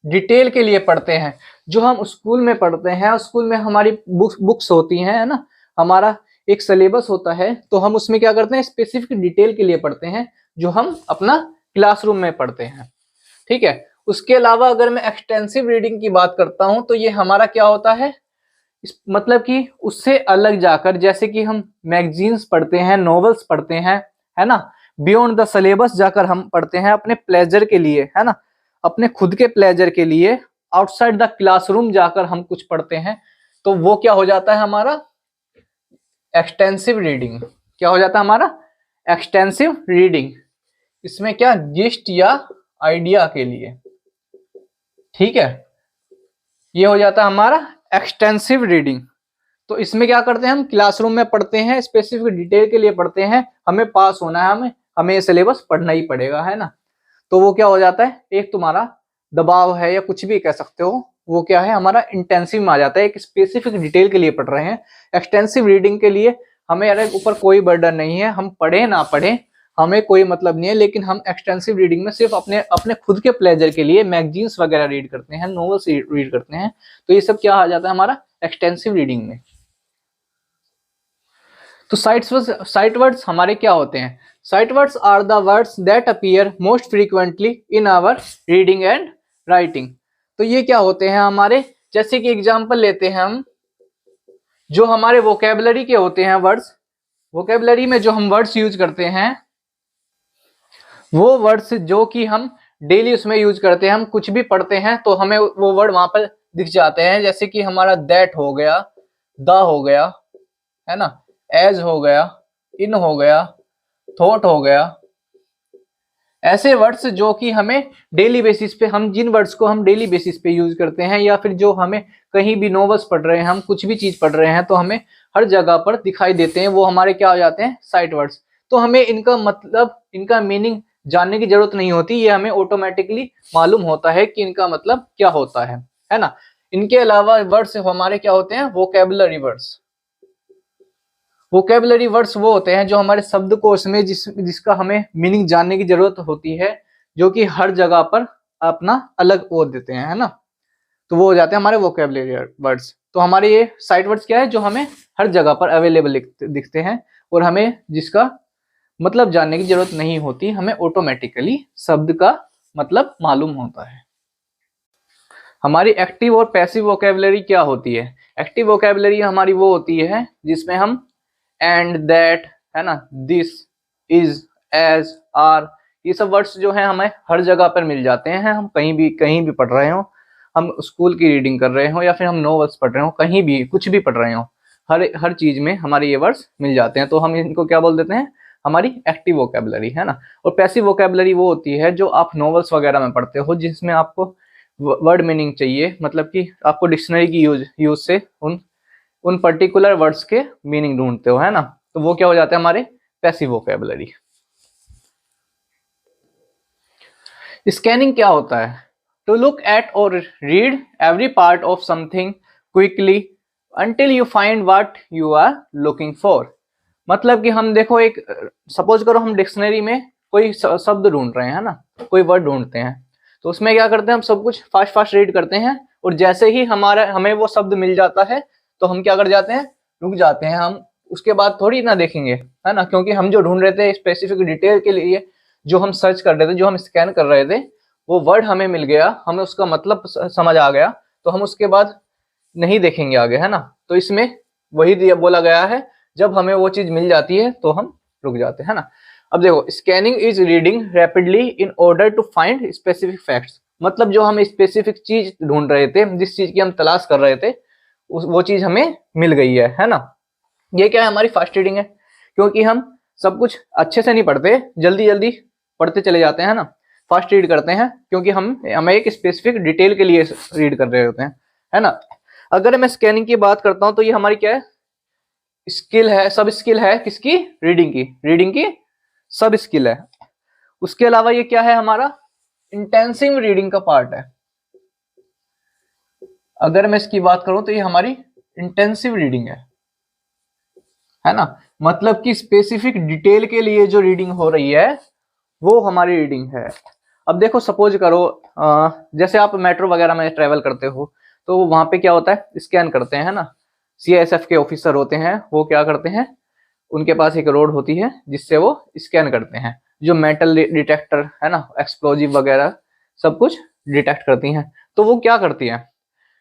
डिटेल के लिए पढ़ते हैं। जो हम स्कूल में पढ़ते हैं, स्कूल में हमारी बुक्स होती हैं, है ना। हमारा एक सिलेबस होता है, तो हम उसमें क्या करते हैं, स्पेसिफिक डिटेल के लिए पढ़ते हैं, जो हम अपना क्लासरूम में पढ़ते हैं। ठीक है। उसके अलावा अगर मैं एक्सटेंसिव रीडिंग की बात करता हूं, तो ये हमारा क्या होता है, मतलब कि उससे अलग जाकर, जैसे कि हम मैगजीन्स पढ़ते हैं, नॉवेल्स पढ़ते हैं, है ना, बियॉन्ड द सिलेबस जाकर हम पढ़ते हैं अपने प्लेजर के लिए, है ना, अपने खुद के प्लेजर के लिए, आउटसाइड द क्लासरूम जाकर हम कुछ पढ़ते हैं, तो वो क्या हो जाता है हमारा एक्सटेंसिव रीडिंग। क्या हो जाता है हमारा एक्सटेंसिव रीडिंग। इसमें क्या जिस्ट या आइडिया के लिए, ठीक है, ये हो जाता है हमारा एक्सटेंसिव रीडिंग। तो इसमें क्या करते हैं, हम क्लासरूम में पढ़ते हैं, स्पेसिफिक डिटेल के लिए पढ़ते हैं, हमें पास होना है, हमें ये सिलेबस पढ़ना ही पड़ेगा, है ना। तो वो क्या हो जाता है, एक तुम्हारा दबाव है या कुछ भी कह सकते हो, वो क्या है हमारा इंटेंसिव में आ जाता है, एक स्पेसिफिक डिटेल के लिए पढ़ रहे हैं। एक्सटेंसिव रीडिंग के लिए हमें यार ऊपर कोई बर्डन नहीं है, हम पढ़े ना पढ़े हमें कोई मतलब नहीं है, लेकिन हम एक्सटेंसिव रीडिंग में सिर्फ अपने अपने खुद के प्लेजर के लिए मैगजीन्स वगैरह रीड करते हैं, नॉवेल्स रीड करते हैं। तो ये सब क्या आ जाता है हमारा एक्सटेंसिव रीडिंग में। तो साइट वर्ड्स हमारे क्या होते हैं, sight words are the words that appear most frequently in our reading and writing. तो ये क्या होते हैं हमारे, जैसे कि एग्जांपल लेते हैं हम, जो हमारे वोकेबलरी के होते हैं वर्ड्स, वोकेबलरी में जो हम वर्ड्स यूज करते हैं, वो वर्ड्स जो कि हम डेली उसमें यूज करते हैं, हम कुछ भी पढ़ते हैं तो हमें वो वर्ड वहां पर दिख जाते हैं, जैसे कि हमारा दैट हो गया, द हो गया, है ना, एज हो गया, इन हो गया, थॉट हो गया। ऐसे वर्ड्स जो कि हमें डेली बेसिस पे, हम जिन वर्ड्स को हम डेली बेसिस पे यूज करते हैं, या फिर जो हमें कहीं भी नॉवेल्स पढ़ रहे हैं, हम कुछ भी चीज पढ़ रहे हैं तो हमें हर जगह पर दिखाई देते हैं, वो हमारे क्या हो जाते हैं साइट वर्ड्स। तो हमें इनका मतलब, इनका मीनिंग जानने की जरूरत नहीं होती, ये हमें ऑटोमेटिकली मालूम होता है कि इनका मतलब क्या होता है ना। इनके अलावा वर्ड्स हमारे क्या होते हैं, वोकेबलरी वर्ड्स। वोकेबलरी वर्ड्स वो होते हैं जो हमारे शब्दकोश में जिसका हमें मीनिंग जानने की जरूरत होती है, जो कि हर जगह पर अपना अलग ओ देते हैं, है ना। तो वो हो जाते हैं हमारे वोकेबलरी वर्ड्स। तो हमारे ये साइट वर्ड्स क्या है, जो हमें हर जगह पर अवेलेबल दिखते हैं, और हमें जिसका मतलब जानने की जरूरत नहीं होती, हमें ऑटोमेटिकली शब्द का मतलब मालूम होता है। हमारी एक्टिव और पैसिव वोकेबलरी क्या होती है, एक्टिव वोकेबलरी हमारी वो होती है जिसमें हम एंड, दैट, है ना, दिस, इज, एज, आर, ये सब वर्ड्स जो हैं हमें हर जगह पर मिल जाते हैं। हम कहीं भी पढ़ रहे हो, हम स्कूल की रीडिंग कर रहे हो या फिर हम नॉवेल्स पढ़ रहे हो, कहीं भी कुछ भी पढ़ रहे हो, हर चीज में हमारे ये वर्ड्स मिल जाते हैं। तो हम इनको क्या बोल देते हैं, हमारी एक्टिव वोकेबलरी, है ना। और पैसिव वोकेबलरी वो होती है जो आप नॉवेल्स वगैरह में पढ़ते हो, जिसमें आपको वर्ड मीनिंग चाहिए, मतलब कि आपको डिक्शनरी की यूज से उन पर्टिकुलर वर्ड्स के मीनिंग ढूंढते हो, है ना। तो वो क्या हो जाते हैं हमारे पैसिव वोकेबलरी। स्कैनिंग क्या होता है, टू लुक एट और read every part of something quickly until you find what you are looking for. मतलब कि हम देखो, एक सपोज करो हम डिक्शनरी में कोई शब्द ढूंढ रहे हैं, है ना, कोई वर्ड ढूंढते हैं, तो उसमें क्या करते हैं, हम सब कुछ फास्ट रीड करते हैं, और जैसे ही हमें वो शब्द मिल जाता है तो हम क्या कर जाते हैं, रुक जाते हैं। हम उसके बाद थोड़ी ना देखेंगे, है ना, क्योंकि हम जो ढूंढ रहे थे स्पेसिफिक डिटेल के लिए, जो हम सर्च कर रहे थे, जो हम स्कैन कर रहे थे, वो वर्ड हमें मिल गया, हमें उसका मतलब समझ आ गया, तो हम उसके बाद नहीं देखेंगे आगे, है ना। तो इसमें वही बोला गया है, जब हमें वो चीज मिल जाती है तो हम रुक जाते हैं, है ना। अब देखो, scanning is reading rapidly in order to find specific facts. मतलब जो हम स्पेसिफिक चीज ढूंढ रहे थे, जिस चीज की हम तलाश कर रहे थे, वो चीज हमें मिल गई है ना। ये क्या है, हमारी फास्ट रीडिंग है, क्योंकि हम सब कुछ अच्छे से नहीं पढ़ते, जल्दी जल्दी पढ़ते चले जाते हैं ना, फास्ट रीड करते हैं, क्योंकि हमें एक स्पेसिफिक डिटेल के लिए रीड कर रहे होते हैं, है ना। अगर मैं स्कैनिंग की बात करता हूं, तो ये हमारी क्या है, स्किल है, सब स्किल है, किसकी, रीडिंग की सब स्किल है। उसके अलावा ये क्या है, हमारा इंटेंसिव रीडिंग का पार्ट है। अगर मैं इसकी बात करूं तो ये हमारी इंटेंसिव रीडिंग है ना, मतलब कि स्पेसिफिक डिटेल के लिए जो रीडिंग हो रही है वो हमारी रीडिंग है। अब देखो, सपोज करो जैसे आप मेट्रो वगैरह में ट्रेवल करते हो, तो वहां पे क्या होता है, स्कैन करते हैं, है ना, CISF के ऑफिसर होते हैं, वो क्या करते हैं, उनके पास एक रोड होती है जिससे वो स्कैन करते हैं, जो मेटल डिटेक्टर है ना, एक्सप्लोजिव वगैरह सब कुछ डिटेक्ट करती हैं। तो वो क्या करती हैं,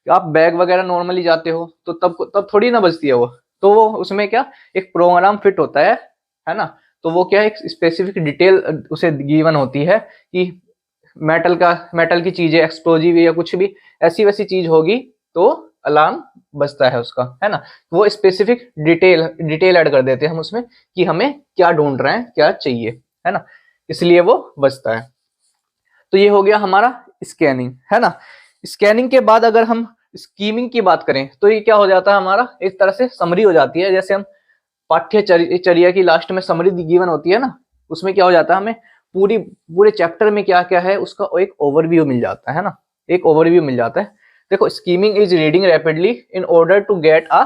आप बैग वगैरह नॉर्मली जाते हो तो तब थोड़ी ना बजती है वो, तो वो उसमें क्या एक प्रोग्राम फिट होता है ना। तो वो क्या एक स्पेसिफिक डिटेल उसे गिवन होती है कि मेटल की चीजें, एक्सप्लोजिव या कुछ भी ऐसी वैसी चीज होगी तो अलार्म बजता है उसका, है ना। वो स्पेसिफिक डिटेल ऐड कर देते हैं हम उसमें कि हमें क्या ढूंढ रहे हैं, क्या चाहिए, है ना, इसलिए वो बजता है। तो ये हो गया हमारा स्कैनिंग, है ना। स्कैनिंग के बाद अगर हम स्कीमिंग की बात करें तो ये क्या हो जाता है, हमारा एक तरह से समरी हो जाती है। जैसे हम पाठ्यचर्या की लास्ट में समरी गिवन होती है ना, उसमें क्या हो जाता है, हमें पूरे चैप्टर में क्या क्या है उसका एक ओवरव्यू मिल जाता है ना, एक ओवरव्यू मिल जाता है। देखो, skimming is reading rapidly in order to get a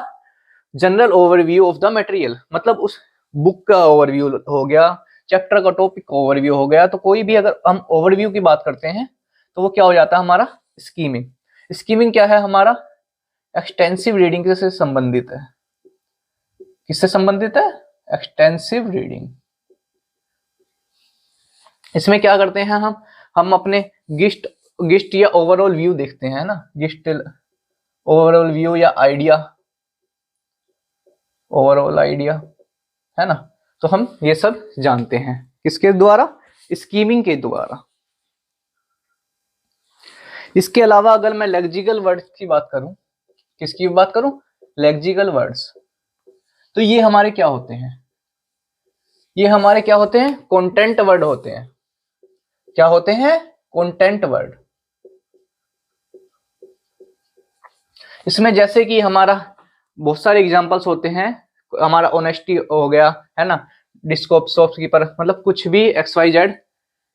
general overview of the material, मतलब उस बुक का ओवरव्यू हो गया, चैप्टर का टॉपिक ओवरव्यू हो गया। तो कोई भी अगर हम ओवरव्यू की बात करते हैं तो वो क्या हो जाता है हमारा स्कीमिंग। स्कीमिंग क्या है हमारा, एक्सटेंसिव रीडिंग से संबंधित है। किससे संबंधित है, एक्सटेंसिव रीडिंग। इसमें क्या करते हैं हम अपने गिस्ट या ओवरऑल व्यू देखते हैं ना, गिस्ट ओवरऑल व्यू या आइडिया, ओवरऑल आइडिया, है ना। तो हम ये सब जानते हैं किसके द्वारा, स्कीमिंग के द्वारा। इसके अलावा अगर मैं लेक्सिकल वर्ड्स की बात करूं, किसकी बात करूं, लेक्सिकल वर्ड्स, तो ये हमारे क्या होते हैं, ये हमारे क्या होते हैं, कंटेंट वर्ड होते हैं। क्या होते हैं, कंटेंट वर्ड। इसमें जैसे कि हमारा बहुत सारे एग्जांपल्स होते हैं, हमारा ऑनेस्टी हो गया, है ना, डिस्कोप शॉपकीपर, मतलब कुछ भी XYZ,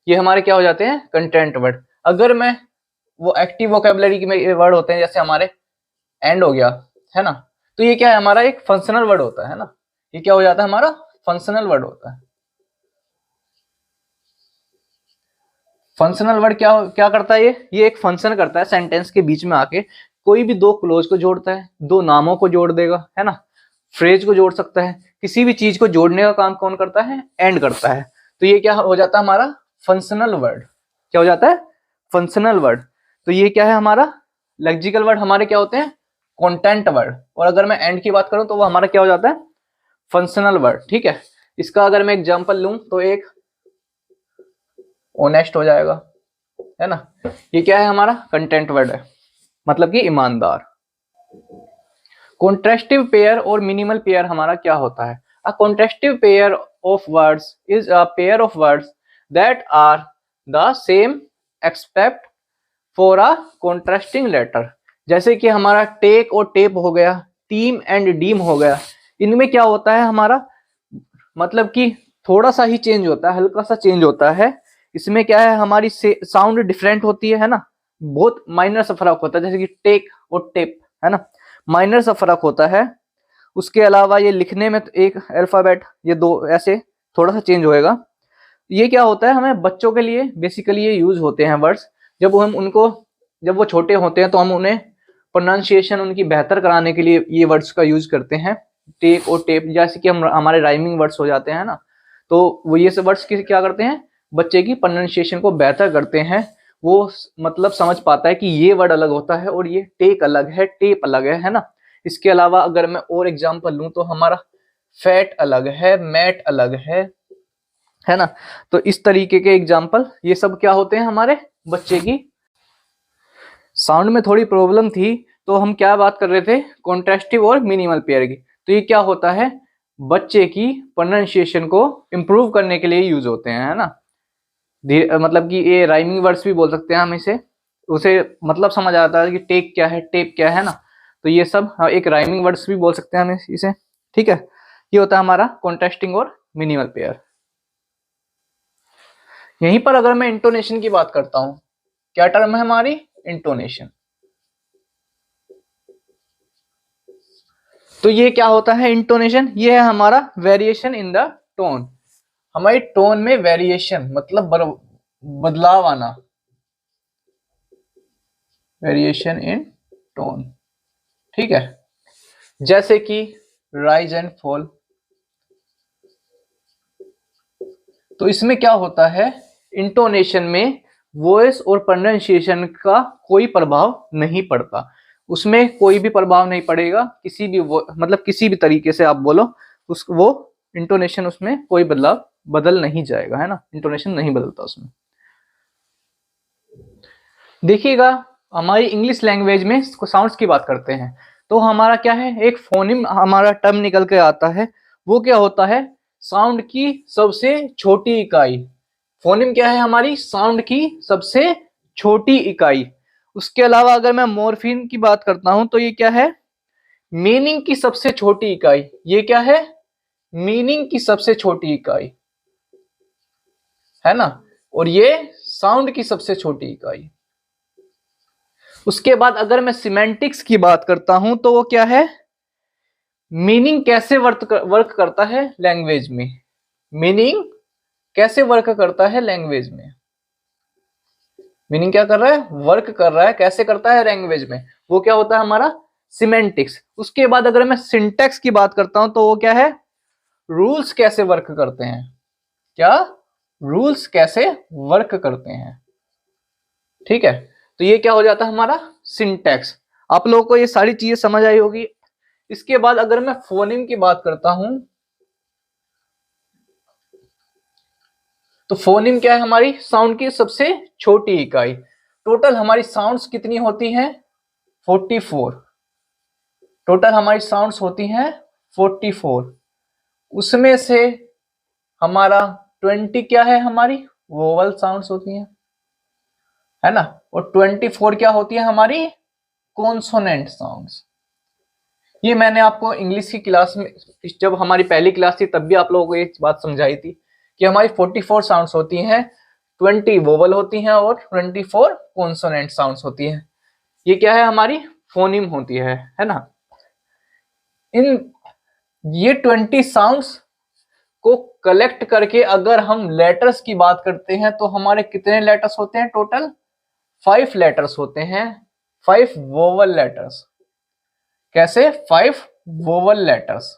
ये हमारे क्या हो जाते हैं, कंटेंट वर्ड। अगर मैं वो एक्टिव वोकेबलरी में वर्ड होते हैं, जैसे हमारे एंड हो गया, है ना, तो ये क्या है, हमारा एक फंक्शनल वर्ड होता है ना, ये क्या हो जाता है, हमारा फंक्शनल वर्ड होता है। फंक्शनल वर्ड क्या क्या करता है, ये एक फंक्शन करता है सेंटेंस के बीच में आके, कोई भी दो क्लोज को जोड़ता है, दो नामों को जोड़ देगा, है ना, फ्रेज को जोड़ सकता है, किसी भी चीज को जोड़ने का काम कौन करता है, एंड करता है। तो ये क्या हो जाता है हमारा फंक्शनल वर्ड, क्या हो जाता है, फंक्शनल वर्ड। तो ये क्या है हमारा लेक्सिकल वर्ड, हमारे क्या होते हैं, कंटेंट वर्ड। और अगर मैं एंड की बात करूं तो वो हमारा क्या हो जाता है, फंक्शनल वर्ड। ठीक है, इसका अगर मैं एग्जांपल लूं तो एक ऑनेस्ट हो जाएगा, है ना, ये क्या है हमारा कंटेंट वर्ड है, मतलब कि ईमानदार। कॉन्ट्रास्टिव पेयर और मिनिमल पेयर हमारा क्या होता है, a contrastive pair of words is a pair of words that are the same except for a contrasting letter. जैसे कि हमारा टेक और टेप हो गया, टीम एंड डीम हो गया, इनमें क्या होता है हमारा, मतलब कि थोड़ा सा ही चेंज होता है, हल्का सा चेंज होता है। इसमें क्या है, हमारी साउंड डिफरेंट होती है ना, बहुत माइनर सा फर्क होता है, जैसे कि टेक और टेप, है ना, माइनर सा फर्क होता है। उसके अलावा ये लिखने में तो एक अल्फाबेट, ये दो ऐसे थोड़ा सा चेंज होएगा। ये क्या होता है, हमें बच्चों के लिए बेसिकली ये यूज होते हैं वर्ड्स। जब हम उनको, जब वो छोटे होते हैं तो हम उन्हें प्रोनाउंसिएशन उनकी बेहतर कराने के लिए ये वर्ड्स का यूज करते हैं। टेक और टेप जैसे कि हम हमारे राइमिंग वर्ड्स हो जाते हैं ना, तो वो ये सब वर्ड्स क्या करते हैं, बच्चे की प्रोनाउंसिएशन को बेहतर करते हैं। वो मतलब समझ पाता है कि ये वर्ड अलग होता है और ये टेक अलग है, टेप अलग है ना। इसके अलावा अगर मैं और एग्जांपल लूं तो हमारा फैट अलग है, मैट अलग है ना। तो इस तरीके के एग्जांपल ये सब क्या होते हैं हमारे बच्चे की। साउंड में थोड़ी प्रॉब्लम थी तो हम क्या बात कर रहे थे, कॉन्ट्रास्टिव और मिनिमल पेयर की। तो ये क्या होता है, बच्चे की प्रोनाउंसिएशन को इम्प्रूव करने के लिए यूज होते हैं, है ना। मतलब कि ये राइमिंग वर्ड्स भी बोल सकते हैं हम इसे, उसे मतलब समझ आता है कि टेक क्या है, टेप क्या है ना। तो ये सब एक राइमिंग वर्ड्स भी बोल सकते हैं हम इसे। ठीक है, ये होता है हमारा कॉन्ट्रास्टिंग और मिनिमल पेयर। यहीं पर अगर मैं इंटोनेशन की बात करता हूं, क्या टर्म है हमारी, इंटोनेशन। तो ये क्या होता है इंटोनेशन, ये है हमारा वेरिएशन इन द टोन, हमारी टोन में वेरिएशन मतलब बदलाव आना, वेरिएशन इन टोन। ठीक है, जैसे कि राइज एंड फॉल। तो इसमें क्या होता है, इंटोनेशन में वॉइस और प्रोनाउंसिएशन का कोई प्रभाव नहीं पड़ता, उसमें कोई भी प्रभाव नहीं पड़ेगा, किसी भी मतलब किसी भी तरीके से आप बोलो उस वो इंटोनेशन उसमें कोई बदल नहीं जाएगा, है ना, इंटोनेशन नहीं बदलता उसमें। देखिएगा हमारी इंग्लिश लैंग्वेज में साउंड्स की बात करते हैं तो हमारा क्या है, एक फोनिम हमारा टर्म निकल के आता है, वो क्या होता है, साउंड की सबसे छोटी इकाई। फोनिम क्या है, हमारी साउंड की सबसे छोटी इकाई। उसके अलावा अगर मैं मॉर्फीम की बात करता हूं तो ये क्या है, मीनिंग की सबसे छोटी इकाई। ये क्या है, मीनिंग की सबसे छोटी इकाई, है ना, और ये साउंड की सबसे छोटी इकाई। उसके बाद अगर मैं सिमेंटिक्स की बात करता हूं तो वो क्या है, मीनिंग कैसे वर्क करता है लैंग्वेज में, मीनिंग कैसे वर्क करता है लैंग्वेज में, मीनिंग क्या कर रहा है, वर्क कर रहा है, कैसे करता है लैंग्वेज में, वो क्या होता है हमारा सिमेंटिक्स। उसके बाद अगर मैं सिंटैक्स की बात करता हूं तो वो क्या है, रूल्स कैसे वर्क करते हैं, क्या रूल्स कैसे वर्क करते हैं, ठीक है। तो ये क्या हो जाता है हमारा सिंटैक्स। आप लोगों को ये सारी चीजें समझ आई होगी। इसके बाद अगर मैं फोनिम की बात करता हूं तो फोनिम क्या है, हमारी साउंड की सबसे छोटी इकाई। टोटल हमारी साउंड्स कितनी होती हैं, 44। टोटल हमारी साउंड्स होती हैं 44, उसमें से हमारा 20 क्या है, हमारी वोवल साउंड्स होती हैं, है ना, और 24 क्या होती है हमारी कॉन्सोनेंट साउंड्स। ये मैंने आपको इंग्लिश की क्लास में जब हमारी पहली क्लास थी तब भी आप लोगों को ये बात समझाई थी कि हमारी 44 साउंड्स होती हैं, 20 वोवल होती हैं और 24 कॉन्सोनेंट साउंड्स होती हैं। ये क्या है, हमारी फोनिम होती है ना। इन ये 20 साउंड्स को कलेक्ट करके अगर हम लेटर्स की बात करते हैं तो हमारे कितने लेटर्स होते हैं, टोटल 5 लेटर्स होते हैं, 5 वोवल लेटर्स। कैसे, 5 वोवल लेटर्स।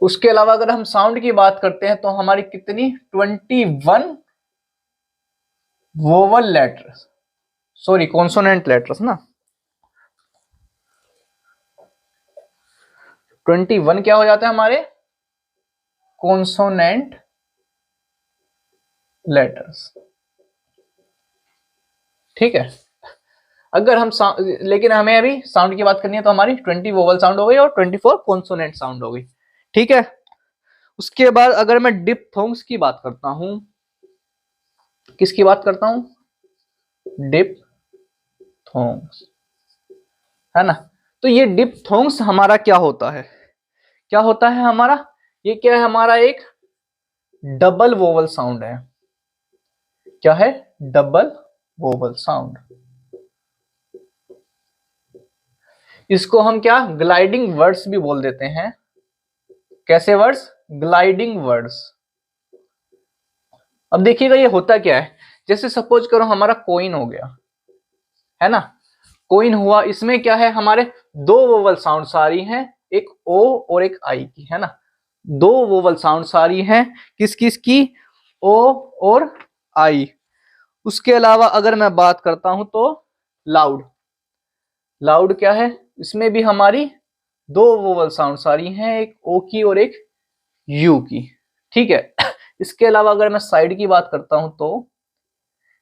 उसके अलावा अगर हम साउंड की बात करते हैं तो हमारी कितनी 21 vowel letters, sorry consonant letters ना, 21 क्या हो जाता है हमारे कॉन्सोनेंट लेटर्स, ठीक है। अगर हम लेकिन हमें अभी साउंड की बात करनी है तो हमारी 20 वोवल साउंड हो गई और 24 कॉन्सोनेंट साउंड हो गई, ठीक है। उसके बाद अगर मैं डिप्थोंग्स की बात करता हूं, किसकी बात करता हूं, डिप्थोंग्स, है ना। तो ये डिप्थोंग्स हमारा क्या होता है, क्या होता है हमारा, ये क्या है, हमारा एक डबल वोवल साउंड है। क्या है, डबल वोवल साउंड। इसको हम क्या ग्लाइडिंग वर्ड्स भी बोल देते हैं। कैसे वर्ड्स, ग्लाइडिंग वर्ड्स। अब देखिएगा ये होता क्या है, जैसे सपोज करो हमारा कोइन हो गया, है ना, कोइन हुआ, इसमें क्या है, हमारे 2 वोवल साउंड्स आ रही हैं, एक ओ और एक आई की, है ना, 2 वोवल साउंड्स आ रही हैं, किस किस की, ओ और आई। उसके अलावा अगर मैं बात करता हूं तो लाउड, लाउड क्या है, इसमें भी हमारी 2 वोवल साउंड्स आ रही हैं, एक ओ की और एक यू की, ठीक है। इसके अलावा अगर मैं साइड की बात करता हूं तो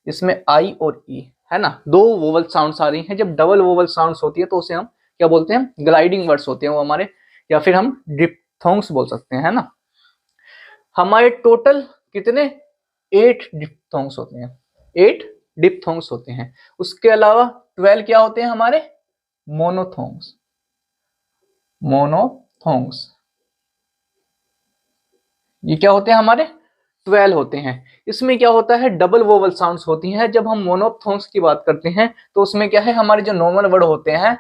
इसमें आई और ई, है ना, 2 वोवल साउंड्स आ रही हैं। जब डबल वोवल साउंड्स होती है तो उसे हम क्या बोलते हैं, ग्लाइडिंग वर्ड्स होते हैं वो हमारे, या फिर हम डिप्थोंग्स बोल सकते हैं, है ना। हमारे टोटल कितने 8 डिप्थोंग्स होते हैं, 8 डिप्थोंग्स होते हैं। उसके अलावा 12 क्या होते हैं हमारे मोनोथोंग्स, मोनोथोंग्स। ये क्या होते हैं हमारे 12 होते हैं। इसमें क्या होता है, डबल वोवल साउंड्स होती हैं। जब हम मोनोथोंग्स की बात करते हैं तो उसमें क्या है, हमारे जो नॉर्मल वर्ड होते हैं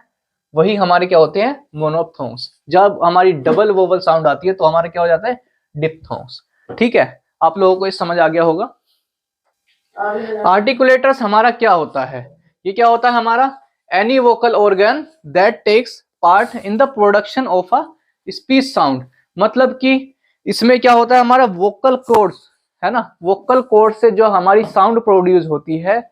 वही हमारे क्या होते हैं, मोनोथोंग्स। जब हमारी डबल वोवल साउंड आती है तो हमारे क्या हो जाता है, डिप्थोंग्स, ठीक है। आप लोगों को ये समझ आ गया होगा। आर्टिकुलेटर्स हमारा क्या होता है, ये क्या होता है हमारा any vocal organ that takes part in the production of a speech sound. मतलब कि इसमें क्या होता है, हमारा वोकल कोर्ड्स है ना, वोकल कोर्ड से जो हमारी साउंड प्रोड्यूस होती है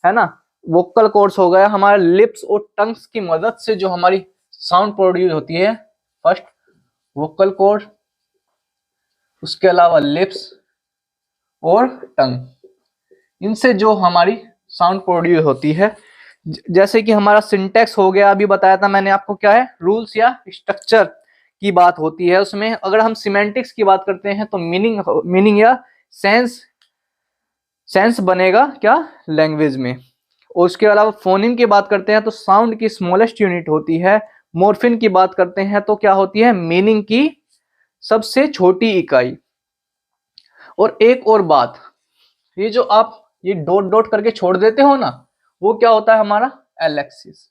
ना, वोकल कोर्ड्स हो गया हमारे लिप्स और टंग्स की मदद से जो हमारी साउंड प्रोड्यूस होती है। फर्स्ट वोकल कोर्ड, उसके अलावा लिप्स और टंग, इनसे जो हमारी साउंड प्रोड्यूस होती है। जैसे कि हमारा सिंटेक्स हो गया, अभी बताया था मैंने आपको, क्या है, रूल्स या स्ट्रक्चर की बात होती है उसमें। अगर हम सिमेंटिक्स की बात करते हैं तो मीनिंग या सेंस बनेगा क्या, लैंग्वेज में। और उसके अलावा फोनिम की बात करते हैं तो साउंड की स्मॉलेस्ट यूनिट होती है। मॉर्फिन की बात करते हैं तो क्या होती है, मीनिंग की सबसे छोटी इकाई। और एक और बात, ये जो आप ये डॉट डॉट करके छोड़ देते हो ना, वो क्या होता है हमारा एलेक्सिस।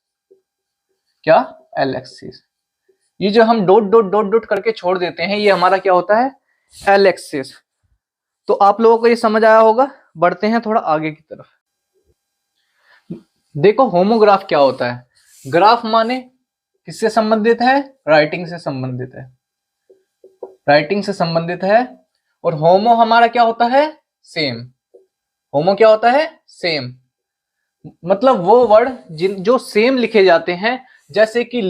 क्या, एलेक्सिस। ये जो हम डॉट डॉट डॉट डॉट करके छोड़ देते हैं, ये हमारा क्या होता है, एलेक्सिस। तो आप लोगों को ये समझ आया होगा। बढ़ते हैं थोड़ा आगे की तरफ। देखो होमोग्राफ क्या होता है। ग्राफ माने किससे संबंधित है, राइटिंग से संबंधित है, राइटिंग से संबंधित है। और होमो हमारा क्या होता है, सेम। होमो क्या होता है, सेम। मतलब वो वर्ड जो सेम लिखे जाते हैं, जैसे कि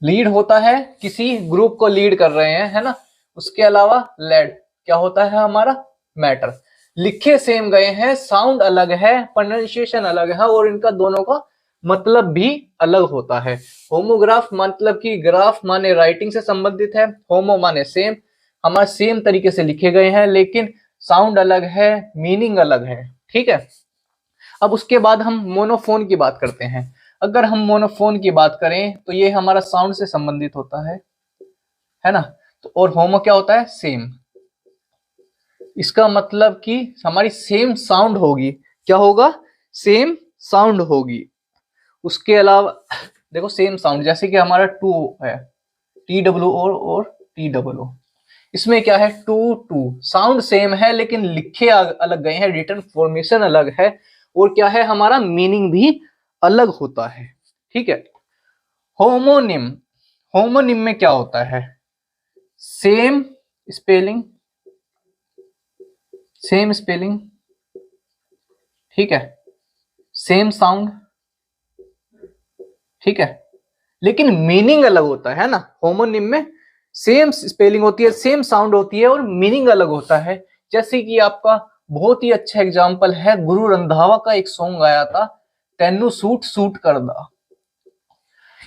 लीड होता है, किसी ग्रुप को लीड कर रहे हैं, है ना। उसके अलावा लेड क्या होता है हमारा, मैटर। लिखे सेम गए हैं, साउंड अलग है, प्रोनाउंसिएशन अलग है, और इनका दोनों का मतलब भी अलग होता है। होमोग्राफ मतलब कि ग्राफ माने राइटिंग से संबंधित है, होमो माने सेम, हमारे सेम तरीके से लिखे गए हैं लेकिन साउंड अलग है, मीनिंग अलग है। ठीक है। अब उसके बाद हम मोनोफोन की बात करते हैं। अगर हम मोनोफोन की बात करें तो ये हमारा साउंड से संबंधित होता है ना। तो और होमो क्या होता है, सेम। इसका मतलब कि हमारी सेम साउंड होगी। क्या होगा, सेम साउंड होगी। उसके अलावा देखो सेम साउंड, जैसे कि हमारा टू है, TWO और TOO, इसमें क्या है, टू टू साउंड सेम है लेकिन लिखे अलग गए हैं, रिटन फॉर्मेशन अलग है, और क्या है, हमारा मीनिंग भी अलग होता है। ठीक है। होमोनिम, होमोनिम में क्या होता है, सेम स्पेलिंग, सेम स्पेलिंग, ठीक है, सेम साउंड, ठीक है, लेकिन मीनिंग अलग होता है ना। होमोनिम में सेम स्पेलिंग होती है, सेम साउंड होती है, और मीनिंग अलग होता है। जैसे कि आपका बहुत ही अच्छा एग्जांपल है, गुरु रंधावा का एक सॉन्ग आया था, तेनू सूट सूट करदा।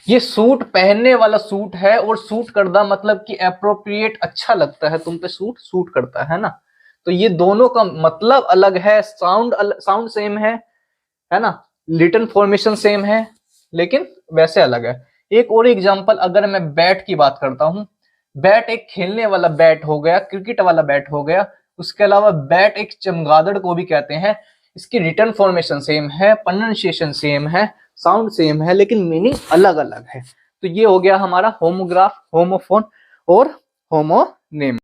ये सूट पहनने वाला सूट है, और सूट करदा मतलब कि एप्रोप्रिएट, अच्छा लगता है तुम पे, सूट सूट करता है ना। तो ये दोनों का मतलब अलग है, साउंड सेम है ना, रिटन फॉर्मेशन सेम है, लेकिन वैसे अलग है। एक और एग्जांपल, अगर मैं बैट की बात करता हूं, बैट एक खेलने वाला बैट हो गया, क्रिकेट वाला बैट हो गया। उसके अलावा बैट एक चमगादड़ को भी कहते हैं। इसकी रिटन फॉर्मेशन सेम है, प्रोनाउंसिएशन सेम है, साउंड सेम है, लेकिन मीनिंग अलग अलग है। तो ये हो गया हमारा होमोग्राफ, होमोफोन और होमोनिम।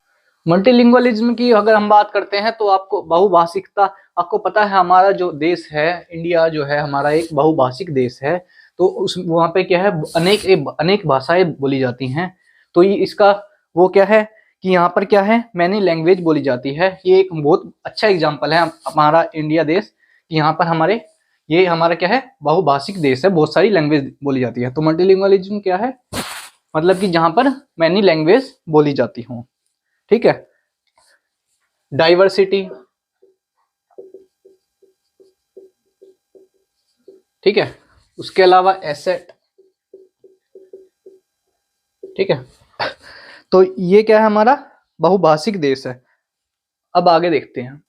मल्टीलिंगुअलिज्म की अगर हम बात करते हैं तो आपको बहुभाषिकता, आपको पता है हमारा जो देश है, इंडिया जो है हमारा एक बहुभाषिक देश है। तो उस वहाँ पे क्या है, अनेक भाषाएं बोली जाती हैं। तो ये इसका वो क्या है कि यहाँ पर क्या है, मैनी लैंग्वेज बोली जाती है। ये एक बहुत अच्छा एग्जाम्पल है हमारा इंडिया देश, कि यहाँ पर ये हमारा क्या है, बहुभाषिक देश है, बहुत सारी लैंग्वेज बोली जाती है। तो मल्टीलिंगुअलिज्म क्या है, मतलब कि जहाँ पर मैनी लैंग्वेज बोली जाती हूँ। ठीक है। डाइवर्सिटी, ठीक है। उसके अलावा एसेट, ठीक है। तो ये क्या है, हमारा बहुभाषिक देश है। अब आगे देखते हैं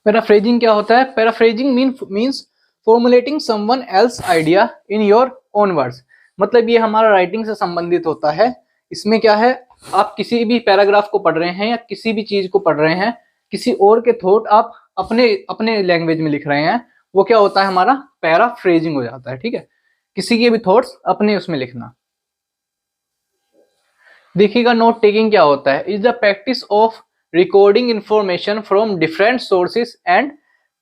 पैराफ्रेजिंग क्या होता है। Paraphrasing means formulating someone else idea in your own words. मतलब ये हमारा राइटिंग से संबंधित होता है। इसमें क्या है, आप किसी भी पैराग्राफ को पढ़ रहे हैं या किसी भी चीज को पढ़ रहे हैं, किसी और के थॉट आप अपने अपने लैंग्वेज में लिख रहे हैं, वो क्या होता है, हमारा पैराफ्रेजिंग हो जाता है। ठीक है, किसी के भी थॉट्स अपने उसमें लिखना। देखिएगा नोट टेकिंग क्या होता है, is the practice of recording information from different sources and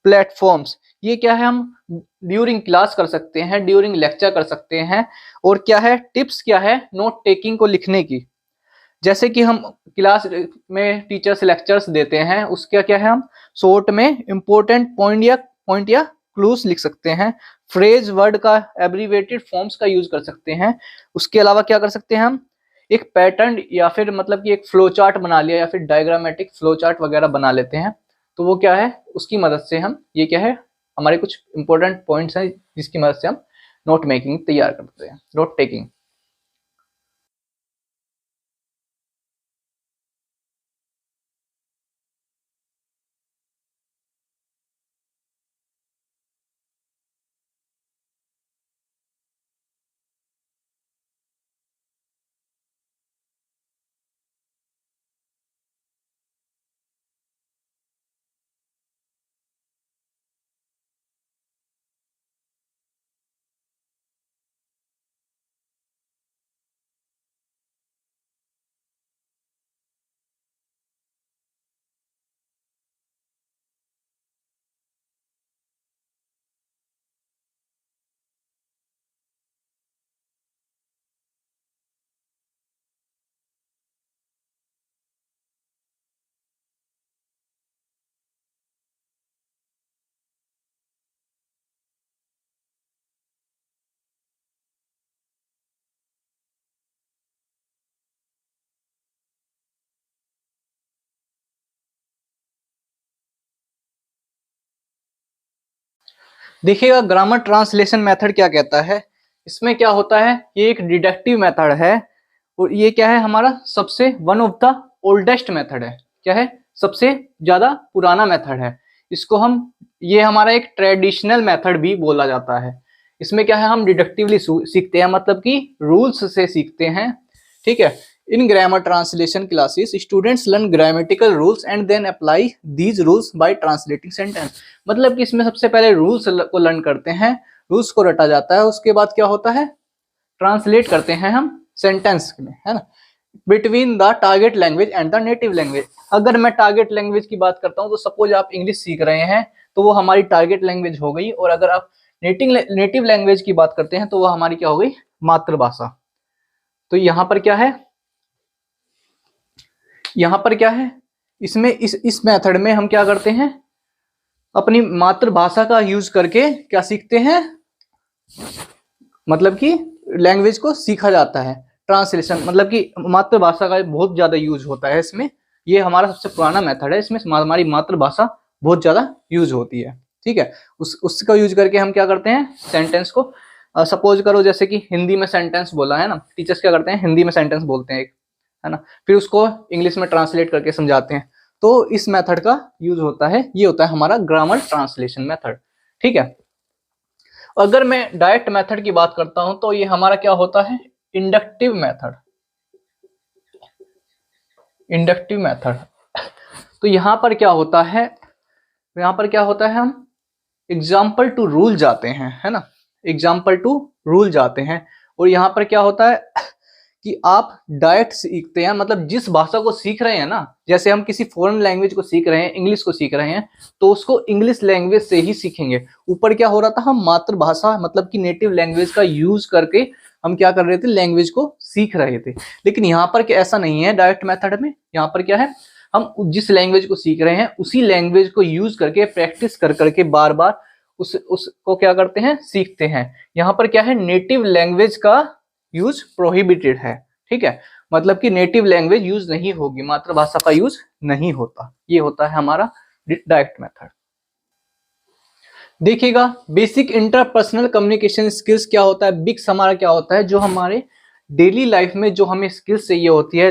platforms. ये क्या है, हम ड्यूरिंग क्लास कर सकते हैं, ड्यूरिंग लेक्चर कर सकते हैं। और क्या है, टिप्स क्या है नोट टेकिंग को लिखने की। जैसे कि हम क्लास में टीचर्स लेक्चर्स देते हैं, उसका क्या है, हम शॉर्ट में इंपॉर्टेंट पॉइंट या क्लूज लिख सकते हैं। फ्रेज वर्ड का एब्रीवेटेड फॉर्म्स का यूज कर सकते हैं। उसके अलावा क्या कर सकते हैं, हम एक पैटर्न या फिर मतलब कि एक फ्लो चार्ट बना लिया या फिर डायग्रामेटिक फ्लो चार्ट वगैरह बना लेते हैं। तो वो क्या है, उसकी मदद से हम ये क्या है, हमारे कुछ इंपॉर्टेंट पॉइंट्स हैं जिसकी मदद से हम नोट मेकिंग तैयार करते हैं, नोट टेकिंग। देखिएगा ग्रामर ट्रांसलेशन मेथड क्या कहता है। इसमें क्या होता है, ये एक डिडक्टिव मेथड है और ये क्या है, हमारा सबसे one of the oldest method है। क्या है, सबसे ज्यादा पुराना मेथड है। इसको हम, ये हमारा एक ट्रेडिशनल मेथड भी बोला जाता है। इसमें क्या है, हम डिडक्टिवली सीखते हैं, मतलब कि रूल्स से सीखते हैं। ठीक है, in grammar translation classes students learn grammatical rules and then apply these rules by translating sentence. मतलब कि इसमें सबसे पहले रूल्स को लर्न करते हैं, रूल्स को रटा जाता है, उसके बाद क्या होता है, ट्रांसलेट करते हैं हम सेंटेंस में, है ना, between the target language and the native language. अगर मैं टारगेट लैंग्वेज की बात करता हूँ तो सपोज आप इंग्लिश सीख रहे हैं तो वो हमारी टारगेट लैंग्वेज हो गई, और अगर आप नेटिव लैंग्वेज की बात करते हैं तो वो हमारी क्या हो गई, मातृभाषा। तो यहाँ पर क्या है, यहाँ पर क्या है, इसमें इस मेथड में हम क्या करते हैं, अपनी मातृभाषा का यूज करके क्या सीखते हैं, मतलब कि लैंग्वेज को सीखा जाता है। ट्रांसलेशन मतलब कि मातृभाषा का बहुत ज्यादा यूज होता है इसमें। ये हमारा सबसे पुराना मेथड है, इसमें हमारी मातृभाषा बहुत ज्यादा यूज होती है। ठीक है, उसका यूज करके हम क्या करते हैं, सेंटेंस को सपोज करो जैसे कि हिंदी में सेंटेंस बोला है ना, टीचर्स क्या करते हैं, हिंदी में सेंटेंस बोलते हैं एक, है ना, फिर उसको इंग्लिश में ट्रांसलेट करके समझाते हैं। तो इस मेथड का यूज होता है, ये होता है हमारा ग्रामर ट्रांसलेशन मेथड। ठीक है, अगर मैं डायरेक्ट मेथड की बात करता हूं तो ये हमारा क्या होता है, इंडक्टिव मेथड। इंडक्टिव मेथड, तो यहां पर क्या होता है, यहां पर क्या होता है, हम एग्जाम्पल टू रूल जाते हैं, है ना, एग्जाम्पल टू रूल जाते हैं। और यहाँ पर क्या होता है कि आप डायरेक्ट सीखते हैं, मतलब जिस भाषा को सीख रहे हैं ना, जैसे हम किसी फॉरेन लैंग्वेज को सीख रहे हैं, इंग्लिश को सीख रहे हैं, तो उसको इंग्लिश लैंग्वेज से ही सीखेंगे। ऊपर क्या हो रहा था, हम मातृभाषा मतलब कि नेटिव लैंग्वेज का यूज करके हम क्या कर रहे थे, लैंग्वेज को सीख रहे थे। लेकिन यहाँ पर क्या ऐसा नहीं है डायरेक्ट मेथड में, यहाँ पर क्या है, हम जिस लैंग्वेज को सीख रहे हैं उसी लैंग्वेज को यूज करके प्रैक्टिस कर करके बार बार उसको क्या करते हैं, सीखते हैं। यहाँ पर क्या है, नेटिव लैंग्वेज का यूज प्रोहिबिटेड है। ठीक है, मतलब कि नेटिव लैंग्वेज यूज नहीं होगी, मातृभाषा का यूज नहीं होता। ये होता है हमारा डायरेक्ट मेथड। देखिएगा बेसिक इंटरपर्सनल कम्युनिकेशन स्किल्स क्या होता है, बिक्स हमारा क्या होता है, जो हमारे डेली लाइफ में जो हमें स्किल्स चाहिए होती है,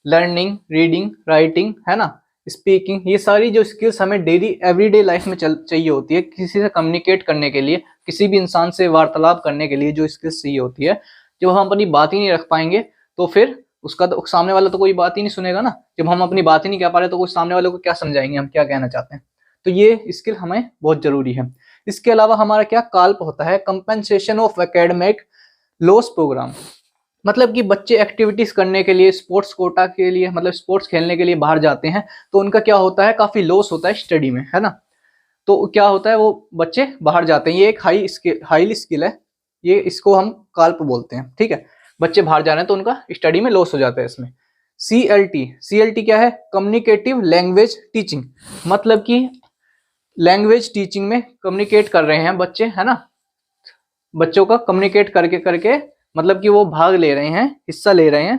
लर्निंग, रीडिंग, राइटिंग, है ना, स्पीकिंग, ये सारी जो स्किल्स हमें डेली एवरीडे लाइफ में चाहिए होती है, किसी से कम्युनिकेट करने के लिए, किसी भी इंसान से वार्तालाप करने के लिए जो स्किल्स चाहिए होती है, जब हम अपनी बात ही नहीं रख पाएंगे तो फिर उसका तो सामने वाला तो कोई बात ही नहीं सुनेगा ना। जब हम अपनी बात ही नहीं कह पा रहे तो कुछ सामने वाले को क्या समझाएंगे हम क्या कहना चाहते हैं। तो ये स्किल हमें बहुत जरूरी है। इसके अलावा हमारा क्या काल्प होता है, compensation of academic loss program. मतलब कि बच्चे एक्टिविटीज करने के लिए, स्पोर्ट्स कोटा के लिए, मतलब स्पोर्ट्स खेलने के लिए बाहर जाते हैं तो उनका क्या होता है, काफी लॉस होता है स्टडी में, है ना। तो क्या होता है, वो बच्चे बाहर जाते हैं। ये एक हाईली स्किल है, ये इसको हम काल्प बोलते हैं, ठीक है। बच्चे बाहर जा रहे हैं तो उनका स्टडी में लॉस हो जाता है इसमें। CLT क्या है, कम्युनिकेटिव लैंग्वेज टीचिंग, मतलब कि लैंग्वेज टीचिंग में कम्युनिकेट कर रहे हैं बच्चे, है ना, बच्चों का कम्युनिकेट करके करके मतलब कि वो भाग ले रहे हैं, हिस्सा ले रहे हैं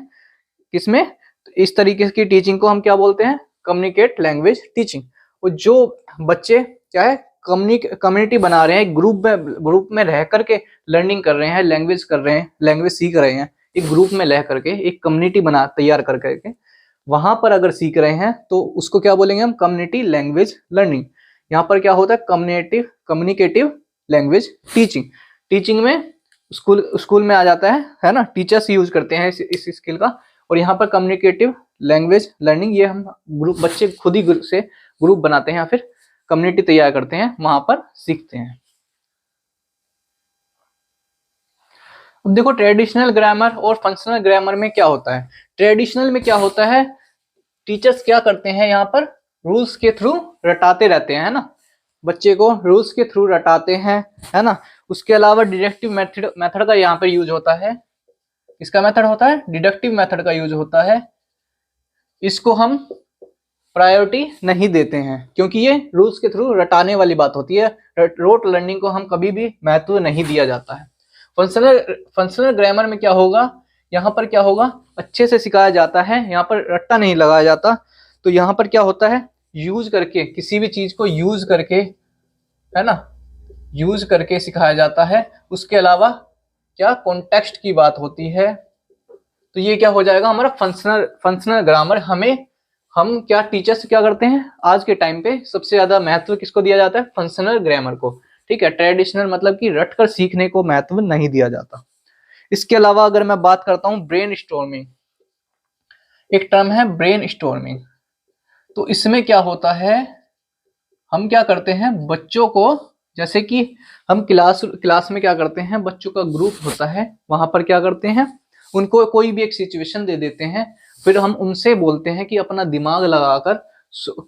किसमें, इस तरीके की टीचिंग को हम क्या बोलते हैं, कम्युनिकेट लैंग्वेज टीचिंग। और जो बच्चे क्या है, कम्युनिटी बना रहे हैं, ग्रुप में रह करके लर्निंग कर रहे हैं, लैंग्वेज कर रहे हैं, लैंग्वेज सीख रहे हैं, एक ग्रुप में रह करके एक कम्युनिटी बना तैयार कर करके वहां पर अगर सीख रहे हैं तो उसको क्या बोलेंगे हम, कम्युनिटी लैंग्वेज लर्निंग। यहाँ पर क्या होता है, कम्युनिकेटिव लैंग्वेज टीचिंग में स्कूल में आ जाता है ना, टीचर्स यूज करते हैं इस स्किल का। और यहाँ पर कम्युनिकेटिव लैंग्वेज लर्निंग, ये हम बच्चे खुद ही से ग्रुप बनाते हैं या फिर कम्युनिटी तैयार करते हैं, वहां पर सीखते हैं। अब देखो ट्रेडिशनल ग्रामर और फंक्शनल ग्रामर में क्या होता है। ट्रेडिशनल में क्या होता है, टीचर्स क्या करते हैं, यहाँ पर रूल्स के थ्रू रटाते रहते हैं, है ना, बच्चे को रूल्स के थ्रू रटाते हैं, है ना। उसके अलावा डिडक्टिव मेथड का यहाँ पर यूज होता है। इसका मेथड होता है, डिडक्टिव मेथड का यूज होता है। इसको हम प्रायोरिटी नहीं देते हैं क्योंकि ये रूल्स के थ्रू रटाने वाली बात होती है। रोट लर्निंग को हम कभी भी महत्व नहीं दिया जाता है। फंक्शनल ग्रामर में क्या होगा, यहाँ पर क्या होगा, अच्छे से सिखाया जाता है, यहाँ पर रट्टा नहीं लगाया जाता। तो यहाँ पर क्या होता है, यूज करके, किसी भी चीज को यूज करके, है ना, यूज करके सिखाया जाता है। उसके अलावा क्या कॉन्टेक्स्ट की बात होती है। तो ये क्या हो जाएगा हमारा फंक्शनल ग्रामर। हम क्या टीचर्स क्या करते हैं, आज के टाइम पे सबसे ज्यादा महत्व किसको दिया जाता है, फंक्शनल ग्रामर को, ठीक है। ट्रेडिशनल मतलब कि रट कर सीखने को महत्व नहीं दिया जाता। इसके अलावा अगर मैं बात करता हूं ब्रेन स्टॉर्मिंग, एक टर्म है ब्रेन स्टॉर्मिंग। तो इसमें क्या होता है, हम क्या करते हैं, बच्चों को, जैसे कि हम क्लास में क्या करते हैं, बच्चों का ग्रुप होता है, वहां पर क्या करते हैं, उनको कोई भी एक सिचुएशन दे देते हैं, फिर हम उनसे बोलते हैं कि अपना दिमाग लगाकर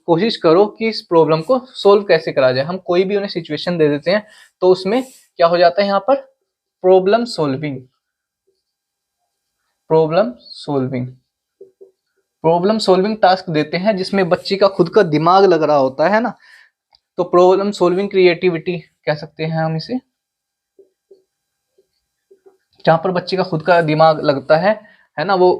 कोशिश करो कि इस प्रॉब्लम को सोल्व कैसे करा जाए। हम कोई भी उन्हें सिचुएशन दे देते हैं, तो उसमें क्या हो जाता है, यहाँ पर प्रॉब्लम सोल्विंग टास्क देते हैं, जिसमें बच्चे का खुद का दिमाग लग रहा होता है ना। तो प्रॉब्लम सोल्विंग क्रिएटिविटी कह सकते हैं हम इसे, जहां पर बच्चे का खुद का दिमाग लगता है ना, वो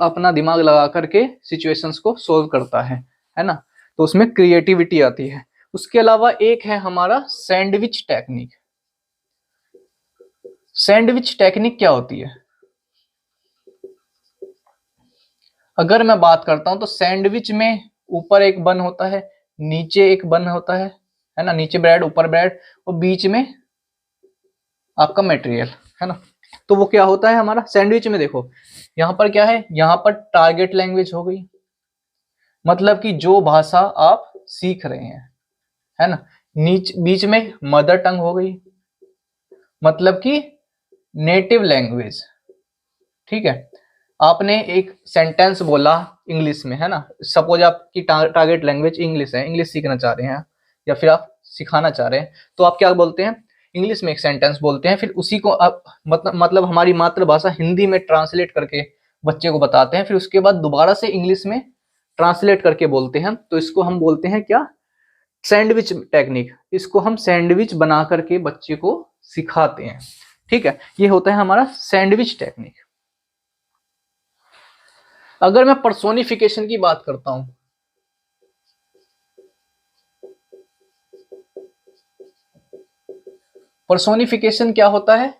अपना दिमाग लगा करके सिचुएशंस को सोल्व करता है ना। तो उसमें क्रिएटिविटी आती है। उसके अलावा एक है हमारा सैंडविच टेक्निक। सैंडविच टेक्निक क्या होती है, अगर मैं बात करता हूं तो सैंडविच में ऊपर एक बन होता है, नीचे एक बन होता है ना, नीचे ब्रेड ऊपर ब्रेड और बीच में आपका मटेरियल, है ना। तो वो क्या होता है हमारा सैंडविच में, देखो यहाँ पर क्या है, यहाँ पर टारगेट लैंग्वेज हो गई, मतलब कि जो भाषा आप सीख रहे हैं, है ना। बीच में मदर टंग हो गई, मतलब कि नेटिव लैंग्वेज, ठीक है। आपने एक सेंटेंस बोला इंग्लिश में, है ना, सपोज आपकी टारगेट लैंग्वेज इंग्लिश है, इंग्लिश सीखना चाह रहे हैं या फिर आप सिखाना चाह रहे हैं, तो आप क्या बोलते हैं, इंग्लिश में एक सेंटेंस बोलते हैं, फिर उसी को आप मतलब हमारी मातृभाषा हिंदी में ट्रांसलेट करके बच्चे को बताते हैं, फिर उसके बाद दोबारा से इंग्लिश में ट्रांसलेट करके बोलते हैं। तो इसको हम बोलते हैं क्या, सैंडविच टेक्निक। इसको हम सैंडविच बना करके बच्चे को सिखाते हैं, ठीक है। ये होता है हमारा सैंडविच टेक्निक। अगर मैं पर्सोनिफिकेशन की बात करता हूं, पर्सोनिफिकेशन क्या होता है,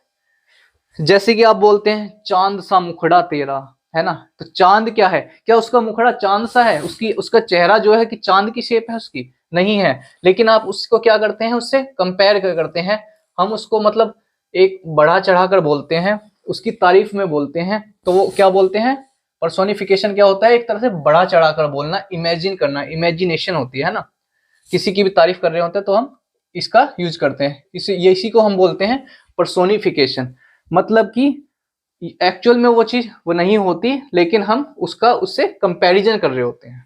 जैसे कि आप बोलते हैं चांद सा मुखड़ा तेरा, है ना। तो चांद क्या है, क्या उसका मुखड़ा चांद सा है, उसका चेहरा जो है कि चांद की शेप है उसकी, नहीं है। लेकिन आप उसको क्या करते हैं, उससे कंपेयर करते हैं, हम उसको मतलब एक बढ़ा चढ़ा कर बोलते हैं, उसकी तारीफ में बोलते हैं। तो वो क्या बोलते हैं, पर्सोनिफिकेशन क्या होता है, एक तरह से बढ़ा चढ़ा कर बोलना, इमेजिन करना, इमेजिनेशन होती है ना। किसी की भी तारीफ कर रहे होते हैं तो हम इसका यूज करते हैं, इसी को हम बोलते हैं पर्सोनिफिकेशन। मतलब कि एक्चुअल में वो चीज वो नहीं होती, लेकिन हम उससे कंपैरिजन कर रहे होते हैं।